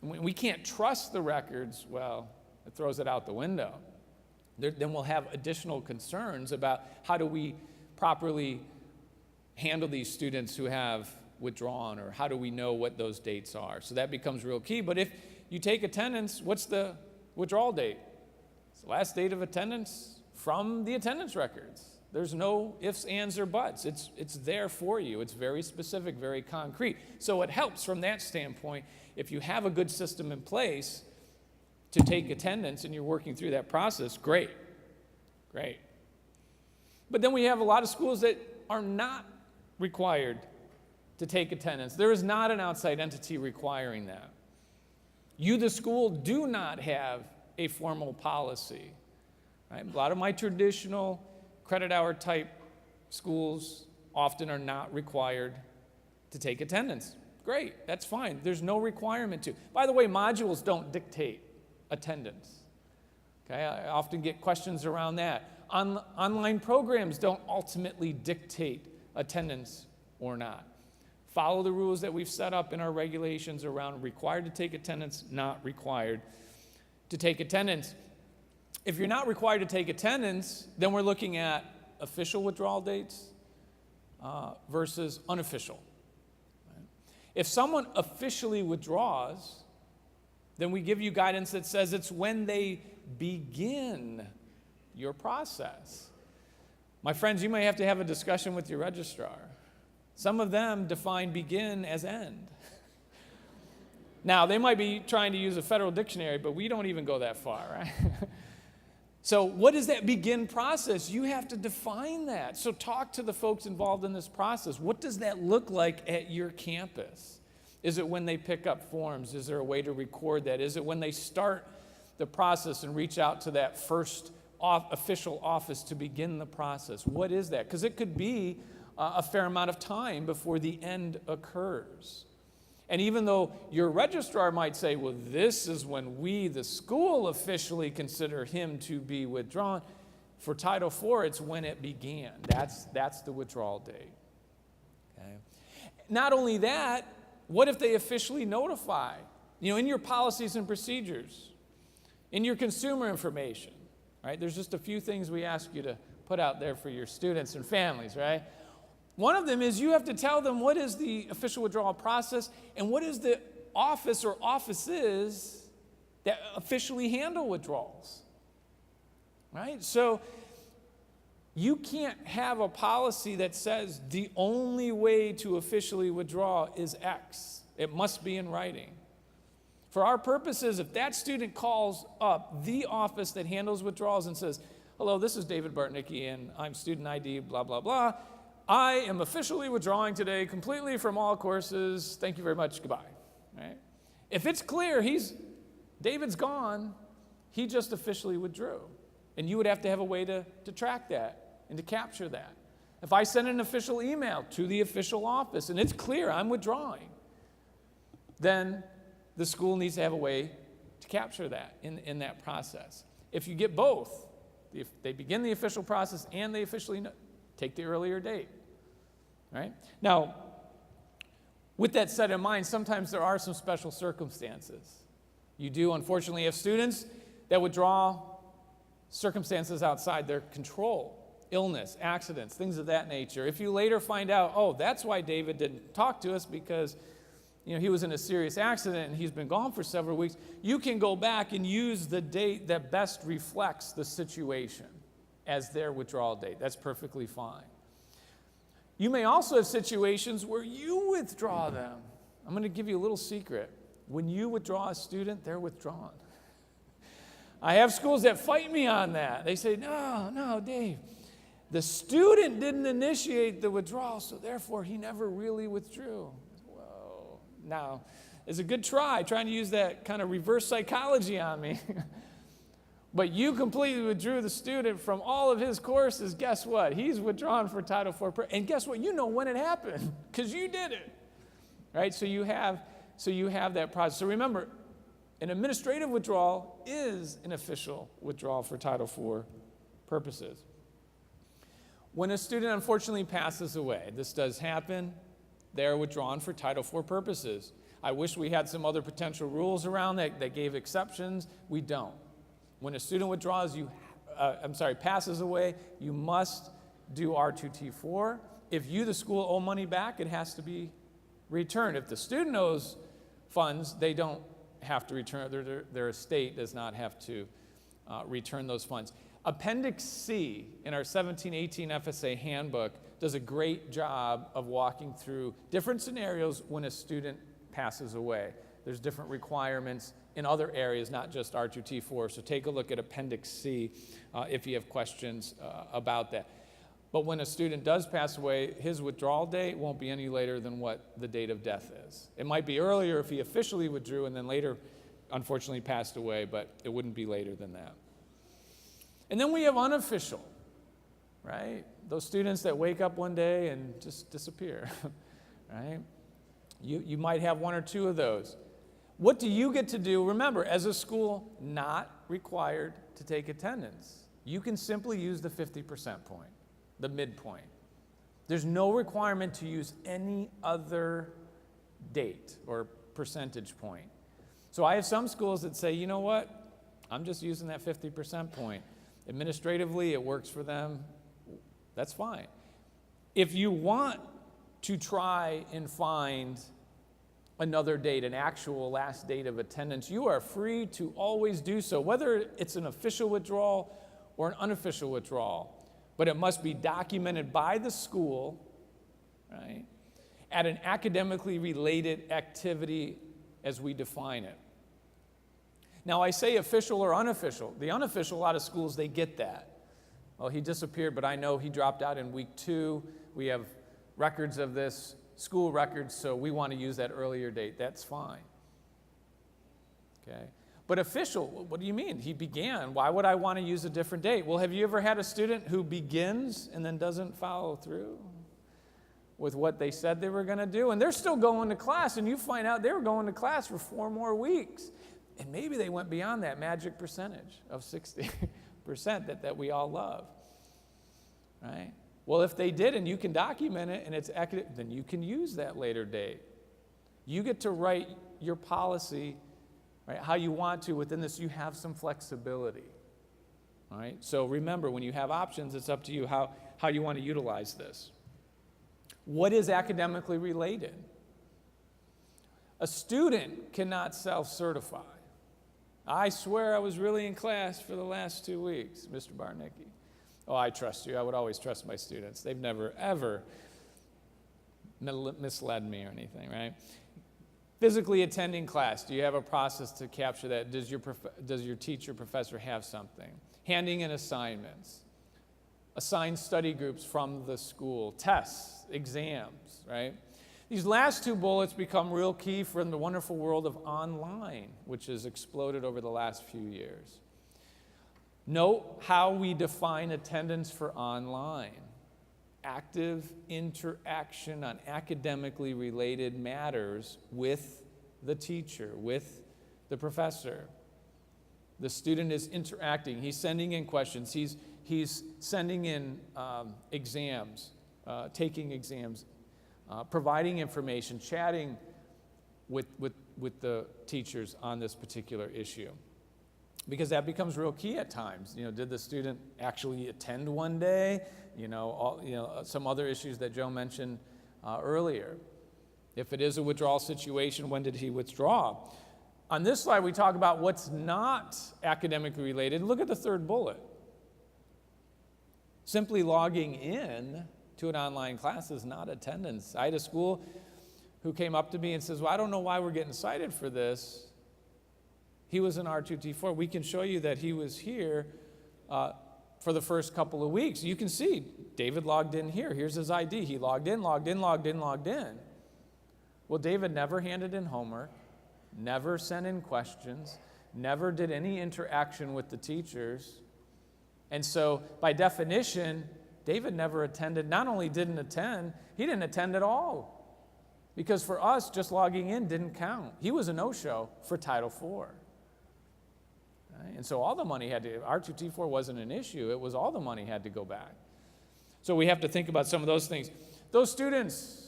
and we can't trust the records, well, it throws it out the window. Then we'll have additional concerns about how do we properly handle these students who have withdrawn, or how do we know what those dates are? So that becomes real key. But if you take attendance, what's the withdrawal date? It's the last date of attendance from the attendance records. There's no ifs, ands, or buts. It's there for you. It's very specific, very concrete. So it helps from that standpoint. If you have a good system in place to take attendance and you're working through that process, great. But then we have a lot of schools that are not required to take attendance. There is not an outside entity requiring that. You, the school, do not have a formal policy. Right? A lot of my traditional credit hour type schools often are not required to take attendance. Great, that's fine. There's no requirement to. By the way, modules don't dictate attendance. Okay, I often get questions around that. Online programs don't ultimately dictate attendance or not. Follow the rules that we've set up in our regulations around required to take attendance, not required to take attendance. If you're not required to take attendance, then we're looking at official withdrawal dates versus unofficial. If someone officially withdraws, then we give you guidance that says it's when they begin your process. My friends, you may have to have a discussion with your registrar. Some of them define begin as end. Now, they might be trying to use a federal dictionary, but we don't even go that far, right? So what is that begin process? You have to define that. So talk to the folks involved in this process. What does that look like at your campus? Is it when they pick up forms? Is there a way to record that? Is it when they start the process and reach out to that first official office to begin the process? What is that? Because it could be a fair amount of time before the end occurs. And even though your registrar might say, well, this is when we, the school, officially consider him to be withdrawn, for Title IV, it's when it began. That's the withdrawal date. Okay. Not only that, what if they officially notify? In your policies and procedures, in your consumer information, right? There's just a few things we ask you to put out there for your students and families, right? One of them is you have to tell them what is the official withdrawal process and what is the office or offices that officially handle withdrawals, right? So you can't have a policy that says the only way to officially withdraw is X. It must be in writing. For our purposes, if that student calls up the office that handles withdrawals and says, hello, this is David Bartnicki, and I'm student ID, blah, blah, blah. I am officially withdrawing today completely from all courses. Thank you very much. Goodbye. Right? If it's clear David's gone, he just officially withdrew. And you would have to have a way to track that and to capture that. If I send an official email to the official office and it's clear I'm withdrawing, then the school needs to have a way to capture that in that process. If you get both, if they begin the official process and they officially take the earlier date. Right? Now, with that set in mind, sometimes there are some special circumstances. You do, unfortunately, have students that withdraw circumstances outside their control. Illness, accidents, things of that nature. If you later find out, oh, that's why David didn't talk to us because he was in a serious accident and he's been gone for several weeks, you can go back and use the date that best reflects the situation as their withdrawal date. That's perfectly fine. You may also have situations where you withdraw them. I'm going to give you a little secret. When you withdraw a student, they're withdrawn. I have schools that fight me on that. They say, no, Dave, the student didn't initiate the withdrawal, so therefore he never really withdrew. Whoa. Now, it's a good trying to use that kind of reverse psychology on me. But you completely withdrew the student from all of his courses. Guess what? He's withdrawn for Title IV. And guess what? You know when it happened because you did it. Right? So you have that process. So remember, an administrative withdrawal is an official withdrawal for Title IV purposes. When a student unfortunately passes away, this does happen, they are withdrawn for Title IV purposes. I wish we had some other potential rules around that gave exceptions. We don't. When a student passes away, you must do R2T4. If you, the school, owe money back, it has to be returned. If the student owes funds, they don't have to return. Their estate does not have to return those funds. Appendix C in our 1718 FSA handbook does a great job of walking through different scenarios when a student passes away. There's different requirements in other areas, not just R2T4. So take a look at Appendix C if you have questions about that. But when a student does pass away, his withdrawal date won't be any later than what the date of death is. It might be earlier if he officially withdrew and then later, unfortunately, passed away, but it wouldn't be later than that. And then we have unofficial, right? Those students that wake up one day and just disappear, right? You might have one or two of those. What do you get to do? Remember, as a school, not required to take attendance. You can simply use the 50% point, the midpoint. There's no requirement to use any other date or percentage point. So I have some schools that say, you know what? I'm just using that 50% point. Administratively, it works for them. That's fine. If you want to try and find another date, an actual last date of attendance, you are free to always do so, whether it's an official withdrawal or an unofficial withdrawal. But it must be documented by the school, right, at an academically related activity as we define it. Now, I say official or unofficial. The unofficial, a lot of schools, they get that. Well, he disappeared, but I know he dropped out in week 2. We have records of this, school records, so we want to use that earlier date. That's fine. Okay? But official, what do you mean? He began. Why would I want to use a different date? Well, have you ever had a student who begins and then doesn't follow through with what they said they were going to do? And they're still going to class, and you find out they were going to class for 4 more weeks. And maybe they went beyond that magic percentage of 60% that we all love, right? Well, if they did and you can document it and it's accurate, then you can use that later date. You get to write your policy, right, how you want to. Within this, you have some flexibility, all right? So remember, when you have options, it's up to you how you want to utilize this. What is academically related? A student cannot self-certify. I swear I was really in class for the last 2 weeks, Mr. Bartnicki. Oh, I trust you. I would always trust my students. They've never, ever misled me or anything, right? Physically attending class, do you have a process to capture that? Does your teacher, professor have something? Handing in assignments, assigned study groups from the school, tests, exams, right? These last two bullets become real key for the wonderful world of online, which has exploded over the last few years. Note how we define attendance for online. Active interaction on academically related matters with the teacher, with the professor. The student is interacting. He's sending in questions. He's sending in exams, taking exams, providing information, chatting with the teachers on this particular issue. Because that becomes real key at times. Did the student actually attend one day? Some other issues that Joe mentioned earlier. If it is a withdrawal situation, when did he withdraw? On this slide, we talk about what's not academically related. Look at the third bullet. Simply logging in to an online class is not attendance. I had a school who came up to me and says, well, I don't know why we're getting cited for this. He was in R2T4. We can show you that he was here for the first couple of weeks. You can see David logged in here. Here's his ID. He logged in. Well, David never handed in homework, never sent in questions, never did any interaction with the teachers. And so, by definition, David never attended. Not only didn't attend, he didn't attend at all. Because for us, just logging in didn't count. He was a no-show for Title IV. And so all the money had to, R2T4 wasn't an issue. It was all the money had to go back. So we have to think about some of those things. Those students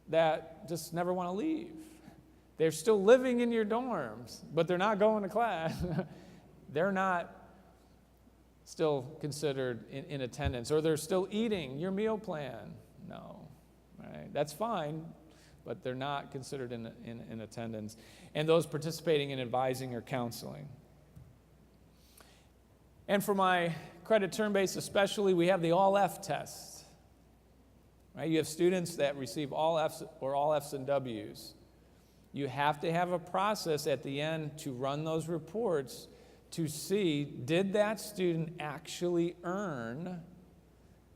that just never want to leave, they're still living in your dorms, but they're not going to class. They're not still considered in attendance, or they're still eating your meal plan. No, right? That's fine, but they're not considered in attendance. And those participating in advising or counseling. And for my credit term-based especially, we have the all-F test. Right? You have students that receive all Fs or all Fs and Ws. You have to have a process at the end to run those reports to see, did that student actually earn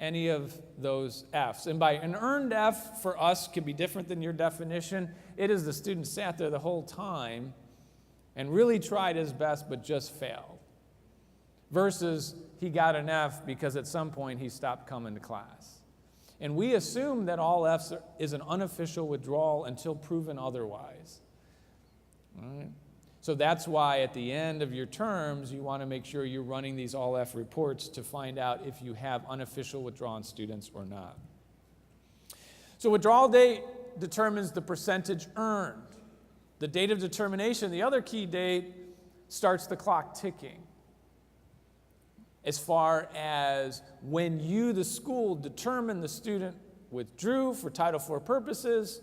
any of those Fs? And by an earned F for us can be different than your definition. It is the student sat there the whole time and really tried his best but just failed. Versus he got an F because at some point he stopped coming to class. And we assume that all Fs is an unofficial withdrawal until proven otherwise. All right? So that's why at the end of your terms, you want to make sure you're running these all F reports to find out if you have unofficial withdrawn students or not. So withdrawal date determines the percentage earned. The date of determination, the other key date, starts the clock ticking. As far as when you, the school, determine the student withdrew for Title IV purposes,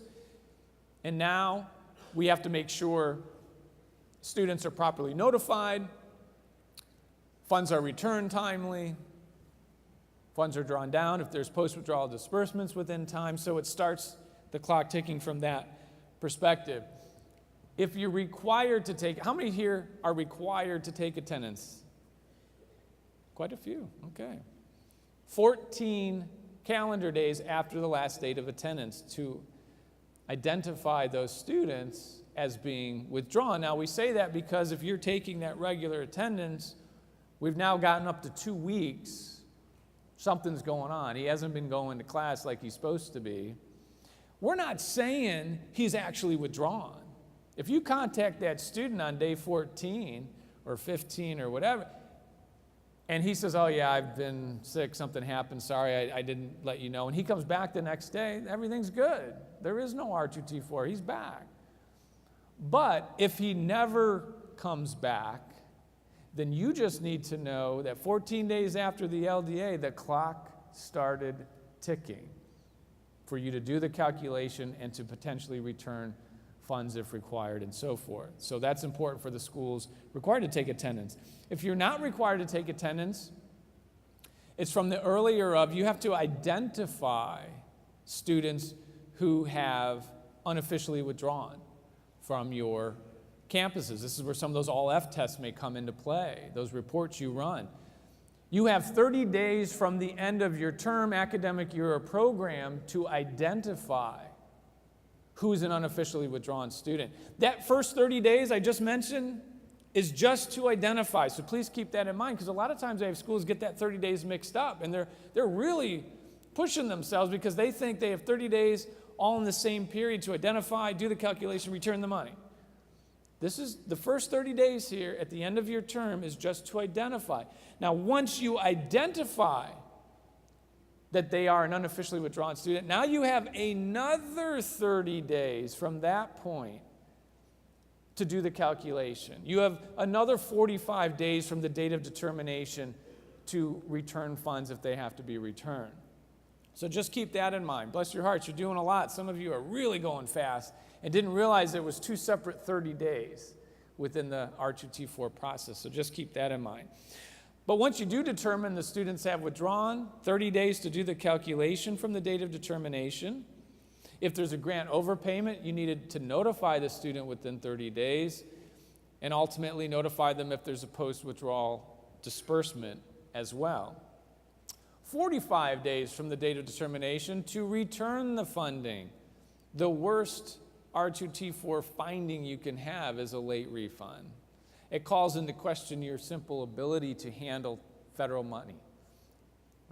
and now we have to make sure students are properly notified, funds are returned timely, funds are drawn down if there's post-withdrawal disbursements within time, so it starts the clock ticking from that perspective. If you're required to take, how many here are required to take attendance? Quite a few, okay. 14 calendar days after the last date of attendance to identify those students as being withdrawn. Now, we say that because if you're taking that regular attendance, we've now gotten up to 2 weeks, something's going on. He hasn't been going to class like he's supposed to be. We're not saying he's actually withdrawn. If you contact that student on day 14 or 15 or whatever, and he says, oh yeah, I've been sick, something happened, sorry, I didn't let you know. And he comes back the next day, everything's good. There is no R2T4, he's back. But if he never comes back, then you just need to know that 14 days after the LDA, the clock started ticking for you to do the calculation and to potentially return funds if required and so forth. So that's important for the schools required to take attendance. If you're not required to take attendance, it's from the earlier of, you have to identify students who have unofficially withdrawn. from your campuses. This is where some of those all F tests may come into play, those reports you run. You have 30 days from the end of your term, academic year, or program to identify who's an unofficially withdrawn student. That first 30 days I just mentioned is just to identify, so please keep that in mind, because a lot of times I have schools get that 30 days mixed up, and they're really pushing themselves because they think they have 30 days all in the same period to identify, do the calculation, return the money. This is the first 30 days here at the end of your term is just to identify. Now, once you identify that they are an unofficially withdrawn student, now you have another 30 days from that point to do the calculation. You have another 45 days from the date of determination to return funds if they have to be returned. So just keep that in mind. Bless your hearts, you're doing a lot. Some of you are really going fast and didn't realize there was 2 separate 30 days within the R2T4 process, so just keep that in mind. But once you do determine the students have withdrawn, 30 days to do the calculation from the date of determination. If there's a grant overpayment, you needed to notify the student within 30 days and ultimately notify them if there's a post-withdrawal disbursement as well. 45 days from the date of determination to return the funding. The worst R2T4 finding you can have is a late refund. It calls into question your simple ability to handle federal money.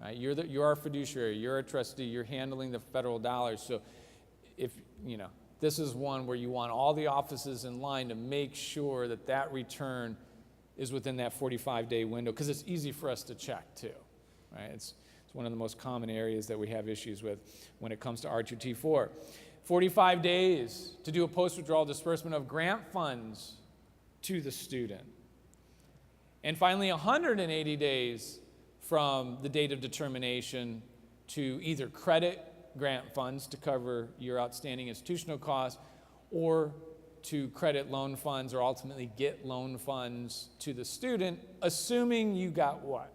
Right? You're our fiduciary, you're a trustee, you're handling the federal dollars. So if, this is one where you want all the offices in line to make sure that that return is within that 45-day window, because it's easy for us to check too. Right? It's one of the most common areas that we have issues with when it comes to R2T4. 45 days to do a post-withdrawal disbursement of grant funds to the student. And finally, 180 days from the date of determination to either credit grant funds to cover your outstanding institutional costs or to credit loan funds or ultimately get loan funds to the student, assuming you got what?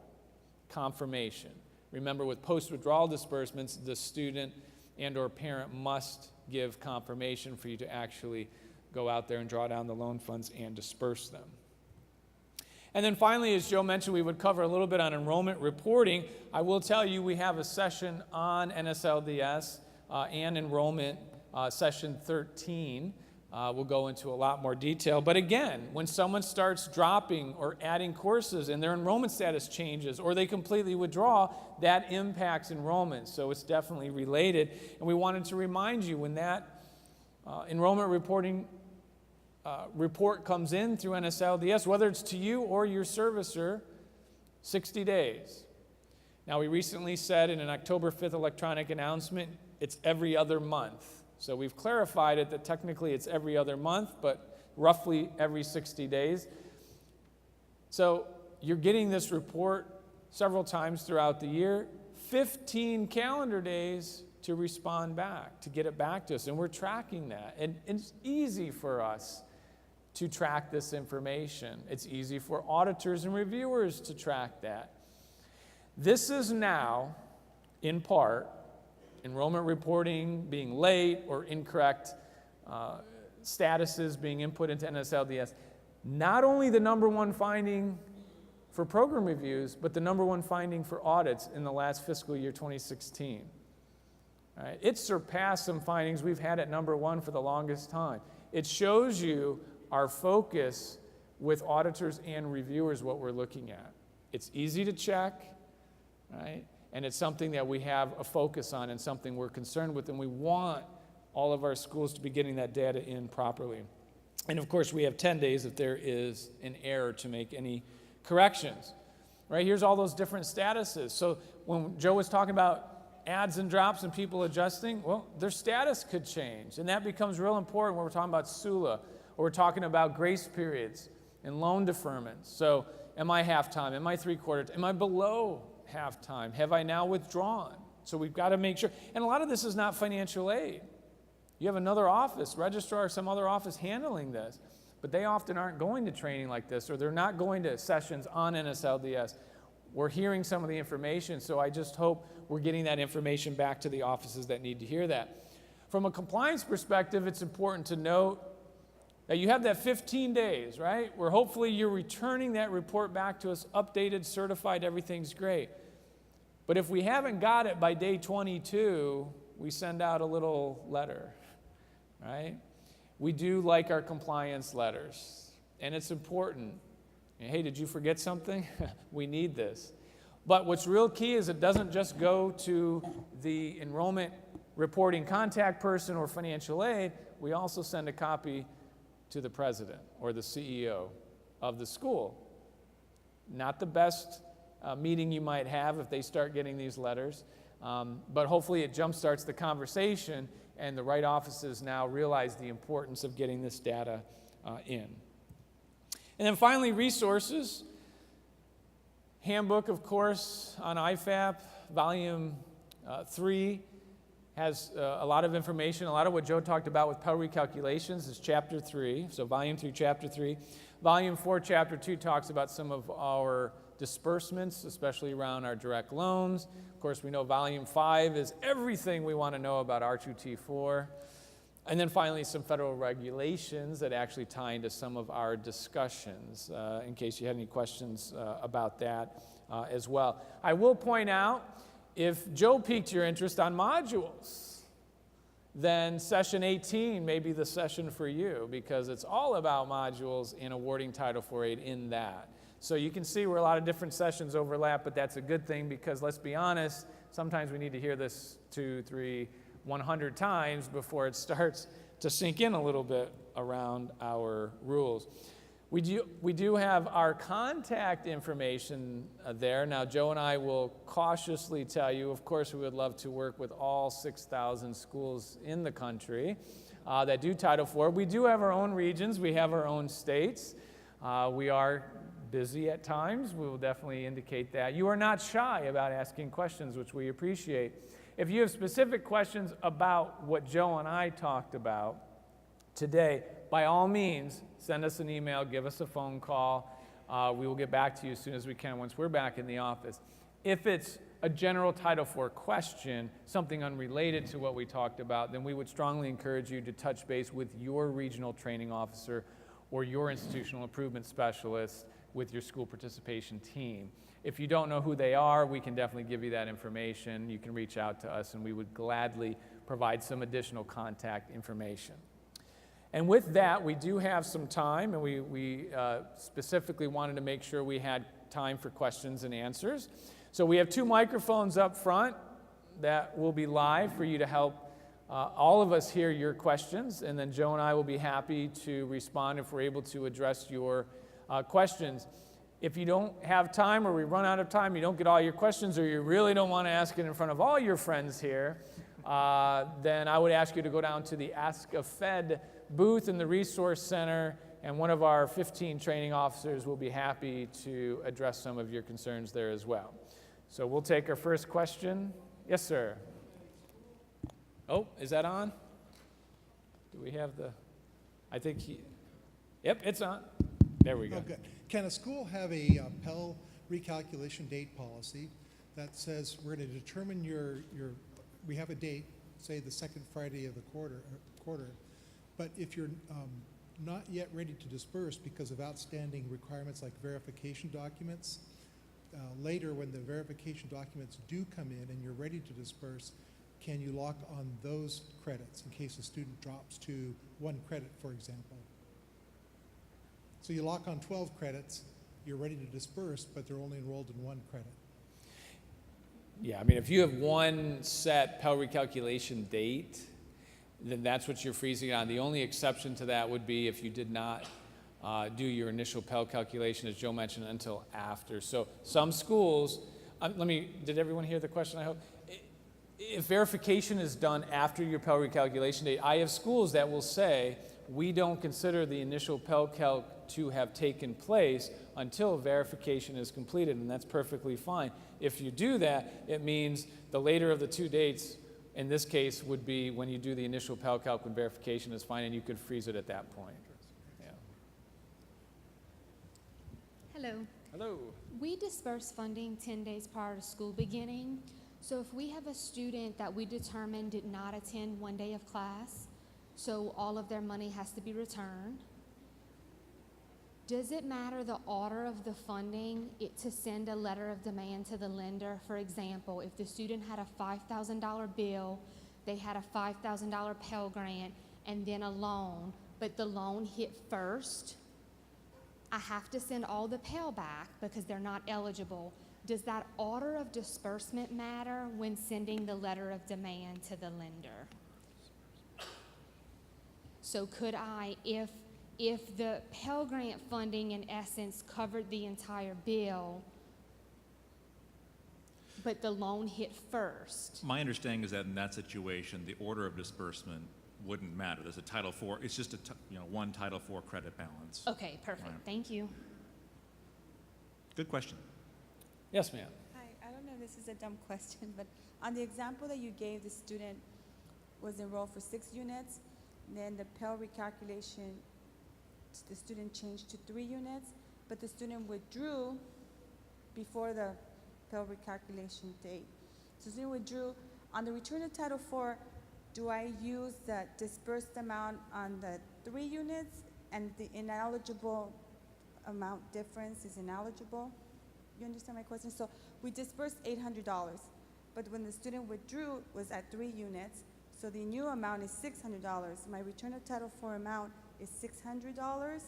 Confirmation. Remember, with post-withdrawal disbursements, the student and or parent must give confirmation for you to actually go out there and draw down the loan funds and disperse them. And then finally, as Joe mentioned, we would cover a little bit on enrollment reporting. I will tell you we have a session on NSLDS and enrollment, session 13. We'll go into a lot more detail. But again, when someone starts dropping or adding courses and their enrollment status changes or they completely withdraw, that impacts enrollment. So it's definitely related. And we wanted to remind you when that enrollment reporting report comes in through NSLDS, whether it's to you or your servicer, 60 days. Now, we recently said in an October 5th electronic announcement, it's every other month. So we've clarified it that technically it's every other month, but roughly every 60 days. So you're getting this report several times throughout the year, 15 calendar days to respond back, to get it back to us. And we're tracking that. And it's easy for us to track this information. It's easy for auditors and reviewers to track that. This is now, in part, enrollment reporting being late or incorrect statuses being input into NSLDS, not only the number one finding for program reviews, but the number one finding for audits in the last fiscal year 2016. All right? It surpassed some findings we've had at number one for the longest time. It shows you our focus with auditors and reviewers, what we're looking at. It's easy to check, right? And it's something that we have a focus on and something we're concerned with, and we want all of our schools to be getting that data in properly. And of course, we have 10 days if there is an error to make any corrections. Right, here's all those different statuses. So when Joe was talking about adds and drops and people adjusting, well, their status could change. And that becomes real important when we're talking about SULA, or we're talking about grace periods and loan deferments. So am I half-time? Am I three-quarter? Am I below half-time? Have I now withdrawn? So we've got to make sure. And a lot of this is not financial aid. You have another office, registrar or some other office handling this, but they often aren't going to training like this, or they're not going to sessions on NSLDS. We're hearing some of the information, so I just hope we're getting that information back to the offices that need to hear that. From a compliance perspective, it's important to note that you have that 15 days, right, where hopefully you're returning that report back to us, updated, certified, everything's great. But if we haven't got it by day 22, we send out a little letter, right? We do like our compliance letters, and it's important. Hey, did you forget something? We need this. But what's real key is it doesn't just go to the enrollment reporting contact person or financial aid. We also send a copy to the president or the CEO of the school. Not the best meeting you might have if they start getting these letters, but hopefully it jumpstarts the conversation and the right offices now realize the importance of getting this data in. And then finally, resources. Handbook, of course, on IFAP, volume 3 has a lot of information. A lot of what Joe talked about with Pell recalculations is chapter 3, so volume 3, chapter 3. Volume 4, chapter 2 talks about some of our disbursements, especially around our direct loans. Of course, we know volume 5 is everything we want to know about R2T4. And then finally, some federal regulations that actually tie into some of our discussions, in case you had any questions about that as well. I will point out, if Joe piqued your interest on modules, then session 18 may be the session for you, because it's all about modules in awarding Title IV aid in that. So you can see where a lot of different sessions overlap, but that's a good thing, because let's be honest, sometimes we need to hear this 2, 3, 100 times before it starts to sink in a little bit around our rules. We do have our contact information there. Now, Joe and I will cautiously tell you, of course, we would love to work with all 6,000 schools in the country that do Title IV. We do have our own regions. We have our own states. We are busy at times. We will definitely indicate that. You are not shy about asking questions, which we appreciate. If you have specific questions about what Joe and I talked about today, by all means, send us an email, give us a phone call. We will get back to you as soon as we can once we're back in the office. If it's a general Title IV question, something unrelated to what we talked about, then we would strongly encourage you to touch base with your regional training officer or your institutional improvement specialist with your school participation team. If you don't know who they are, we can definitely give you that information. You can reach out to us, and we would gladly provide some additional contact information. And with that, we do have some time, and we specifically wanted to make sure we had time for questions and answers. So we have 2 microphones up front that will be live for you to help all of us hear your questions, and then Joe and I will be happy to respond if we're able to address your questions. If you don't have time, or we run out of time, you don't get all your questions, or you really don't want to ask it in front of all your friends here, then I would ask you to go down to the Ask a Fed booth in the Resource Center, and one of our 15 training officers will be happy to address some of your concerns there as well. So we'll take our first question. Yes, sir. Oh, is that on? Do we have the, I think yep, it's on. There we go. Oh, good. Can a school have a Pell recalculation date policy that says we're going to determine we have a date, say the second Friday of the quarter, but if you're not yet ready to disperse because of outstanding requirements like verification documents, later when the verification documents do come in and you're ready to disperse, can you lock on those credits in case a student drops to 1 credit, for example? So you lock on 12 credits, you're ready to disperse, but they're only enrolled in 1 credit. Yeah, I mean, if you have one set Pell recalculation date, then that's what you're freezing on. The only exception to that would be if you did not do your initial Pell calculation, as Joe mentioned, until after. So some schools, did everyone hear the question, I hope? If verification is done after your Pell recalculation date, I have schools that will say, we don't consider the initial Pell calc to have taken place until verification is completed, and that's perfectly fine. If you do that, it means the later of the 2 dates, in this case, would be when you do the initial Pell calc when verification is fine, and you could freeze it at that point. Yeah. Hello. Hello. We disperse funding 10 days prior to school beginning. So if we have a student that we determined did not attend 1 day of class, so all of their money has to be returned, Does it matter the order of the funding to send a letter of demand to the lender? For example, if the student had a $5,000 bill, they had a $5,000 Pell Grant, and then a loan, but the loan hit first, I have to send all the Pell back because they're not eligible. Does that order of disbursement matter when sending the letter of demand to the lender? So could I, if the Pell Grant funding in essence covered the entire bill, but the loan hit first? My understanding is that in that situation, the order of disbursement wouldn't matter. There's a Title IV, it's just one Title IV credit balance. Okay, perfect, Right. thank you. Good question. Yes, ma'am. Hi, I don't know if this is a dumb question, but on the example that you gave, the student was enrolled for 6 units, then the Pell recalculation, the student changed to 3 units, but the student withdrew before the Pell recalculation date. So the student withdrew. On the return of Title IV, do I use the disbursed amount on the 3 units and the ineligible amount difference is ineligible? You understand my question? So we disbursed $800, but when the student withdrew was at 3 units, so the new amount is $600. My return of Title IV amount is $600,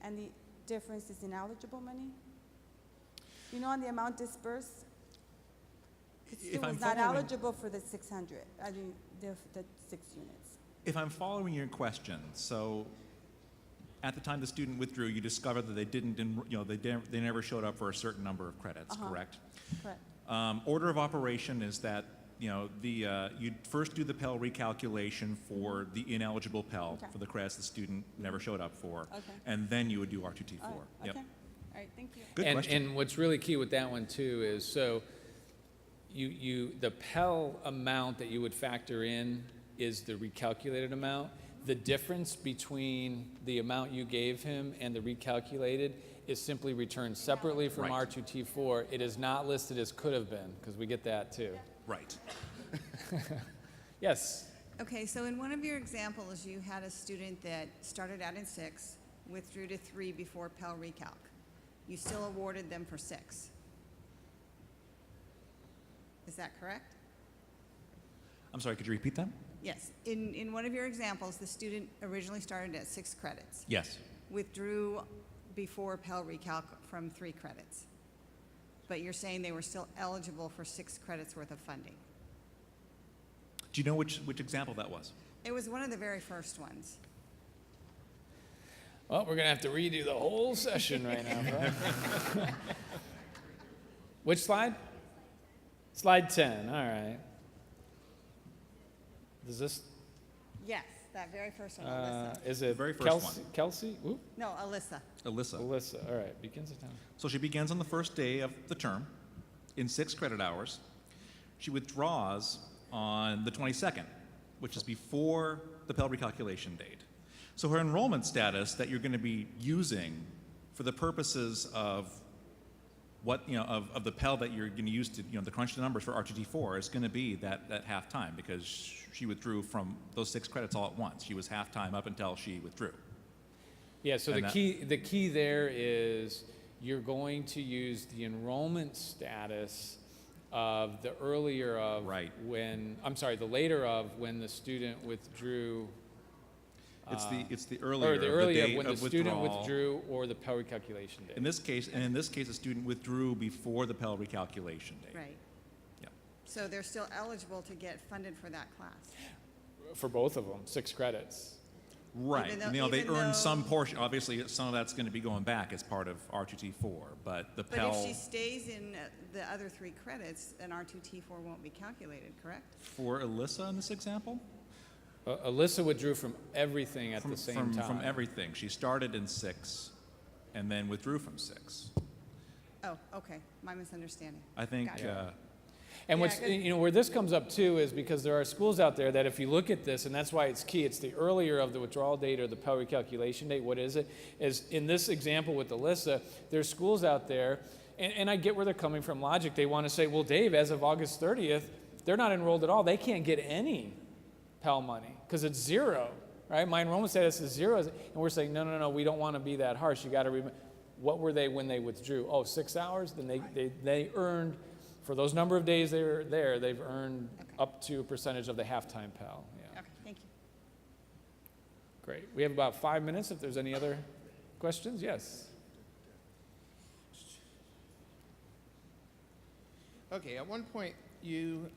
and the difference is ineligible money? You know, on the amount disbursed, the If student I'm was not following- eligible for the 600, I mean, the 6 units. If I'm following your question, so at the time the student withdrew, you discovered that they they never showed up for a certain number of credits, correct? Correct. Order of operation is that you'd first do the Pell recalculation for the ineligible Pell Okay. for the credits the student never showed up for, Okay. and then you would do R2T4. All right, Yep. okay. All right, thank you. Good and, question. and what's really key with that one too is, so the Pell amount that you would factor in is the recalculated amount. The difference between the amount you gave him and the recalculated is simply returned separately from Right. R2T4. It is not listed as could have been, because we get that too. Right. Yes. Okay, so in one of your examples, you had a student that started out in 6, withdrew to 3 before Pell Recalc. You still awarded them for 6. Is that correct? I'm sorry, could you repeat that? Yes. In one of your examples, the student originally started at 6 credits, Yes. withdrew before Pell Recalc from 3 credits. But you're saying they were still eligible for 6 credits worth of funding. Do you know which example that was? It was one of the very first ones. Well, we're going to have to redo the whole session right now, bro. Which slide? Slide 10, all right. Does this, Yes, that very first one, Alyssa. is it Very first Kelsey? one. Kelsey? Whoop. No, Alyssa. Alyssa. Alyssa, all right, begins at 10. So she begins on the first day of the term in 6 credit hours. She withdraws on the 22nd, which is before the Pell recalculation date. So her enrollment status that you're going to be using for the purposes of of the Pell that you're going to use to, to crunch the numbers for R2T4 is going to be that half time, because she withdrew from those 6 credits all at once. She was half time up until she withdrew. Yeah, so And the key there is you're going to use the enrollment status of the earlier of Right. the later of when the student withdrew. It's the earlier, Or the of earlier date when the of student withdrawal. withdrew or the Pell recalculation date. In this case, the student withdrew before the Pell recalculation date. Right. Yeah. So they're still eligible to get funded for that class. For both of them, 6 credits. Right. Even though- They even earn some though- portion. Obviously, some of that's going to be going back as part of R2T4, but the But Pell if she stays in the other 3 credits, then R2T4 won't be calculated, correct? for Alyssa in this example, Alyssa withdrew from everything at the same time. from everything. She started in 6 and then withdrew from 6. Oh, okay, my misunderstanding. I think Got it. And Yeah, what's, 'cause- where this comes up too is because there are schools out there that if you look at this, and that's why it's key, it's the earlier of the withdrawal date or the Pell recalculation date, what is it? Is in this example with Alyssa, there's schools out there, and I get where they're coming from logic. They want to say, well, Dave, as of August 30th, they're not enrolled at all. They can't get any Pell money because it's 0. right? My enrollment status is 0, and we're saying, no, we don't want to be that harsh. You got to remember, what were they when they withdrew? Oh, 6 hours? Then they earned, for those number of days they were there, they've earned up to a percentage of the halftime Pell. Yeah. Okay, thank you. Great. We have about 5 minutes if there's any other questions. Yes. Okay, at one point you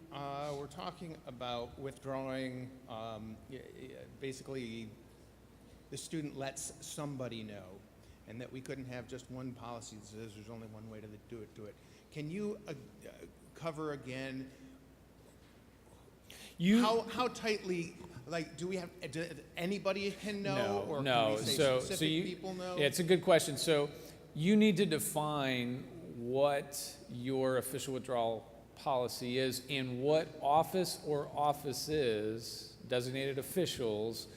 were talking about withdrawing, basically the student lets somebody know, and that we couldn't have just one policy that says there's only one way to do it. Can you cover again how tightly, like, do anybody can know, or no. can we say So specific people know? Yeah, it's a good question. So you need to define what your official withdrawal policy is and what office or offices, designated officials,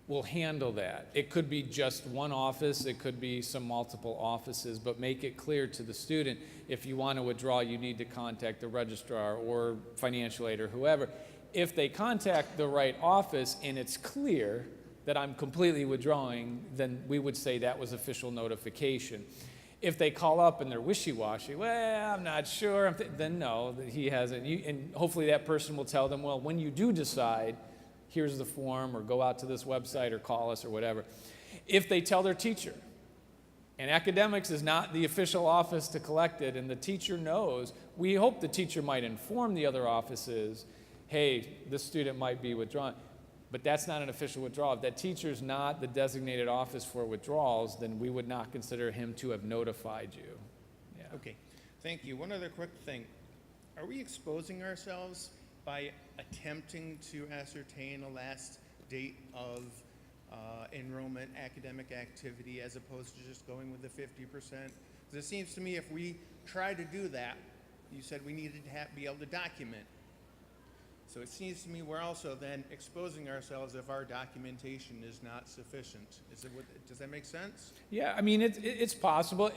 will handle that. It could be just one office, it could be some multiple offices, but make it clear to the student, if you want to withdraw, you need to contact the registrar or financial aid or whoever. If they contact the right office and it's clear that I'm completely withdrawing, then we would say that was official notification. If they call up and they're wishy-washy, well, I'm not sure, then no, he hasn't. And hopefully that person will tell them, well, when you do decide, here's the form, or go out to this website, or call us, or whatever. If they tell their teacher, and academics is not the official office to collect it, and the teacher knows, we hope the teacher might inform the other offices, hey, this student might be withdrawn. But that's not an official withdrawal. If that teacher's not the designated office for withdrawals, then we would not consider him to have notified you. Yeah. Okay, thank you. One other quick thing. Are we exposing ourselves by attempting to ascertain a last date of enrollment academic activity as opposed to just going with the 50%? Because it seems to me if we try to do that, you said we needed to be able to document. So it seems to me we're also then exposing ourselves if our documentation is not sufficient. Does that make sense? Yeah, I mean, it's possible.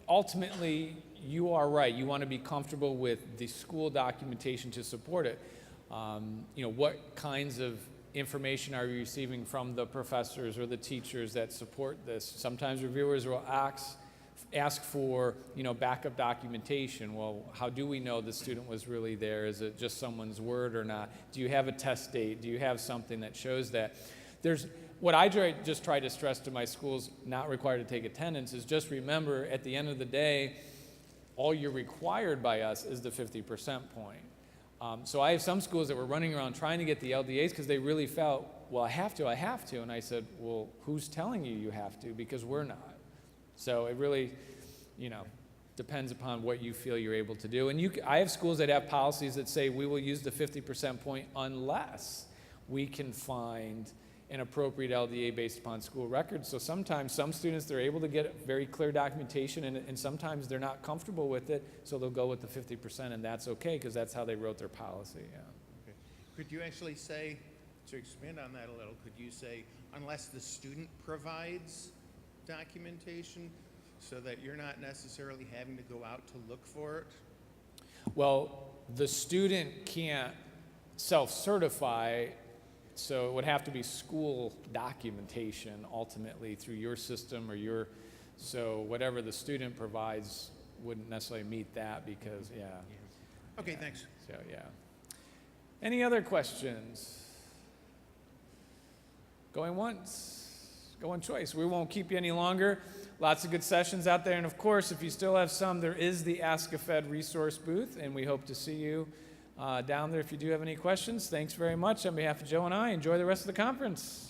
Ultimately, you are right. You want to be comfortable with the school documentation to support it. What kinds of information are you receiving from the professors or the teachers that support this? Sometimes reviewers will ask for, backup documentation. Well, how do we know the student was really there? Is it just someone's word or not? Do you have a test date? Do you have something that shows that? What I just try to stress to my schools not required to take attendance is just remember, at the end of the day, all you're required by us is the 50% point. So I have some schools that were running around trying to get the LDAs because they really felt, well, I have to. And I said, well, who's telling you you have to? Because we're not. So it really, depends upon what you feel you're able to do. And I have schools that have policies that say we will use the 50% point unless we can find an appropriate LDA based upon school records. So sometimes some students, they're able to get very clear documentation, and sometimes they're not comfortable with it, so they'll go with the 50%, and that's okay because that's how they wrote their policy. Yeah. Okay. Could you actually say, to expand on that a little, could you say unless the student provides documentation so that you're not necessarily having to go out to look for it? Well, the student can't self-certify, so it would have to be school documentation ultimately through your system or so whatever the student provides wouldn't necessarily meet that because, yeah. Okay, Yeah. thanks. So, yeah. Any other questions? Going once? Going twice. We won't keep you any longer. Lots of good sessions out there. And of course, if you still have some, there is the Ask a Fed resource booth, and we hope to see you down there if you do have any questions. Thanks very much. On behalf of Joe and I, enjoy the rest of the conference.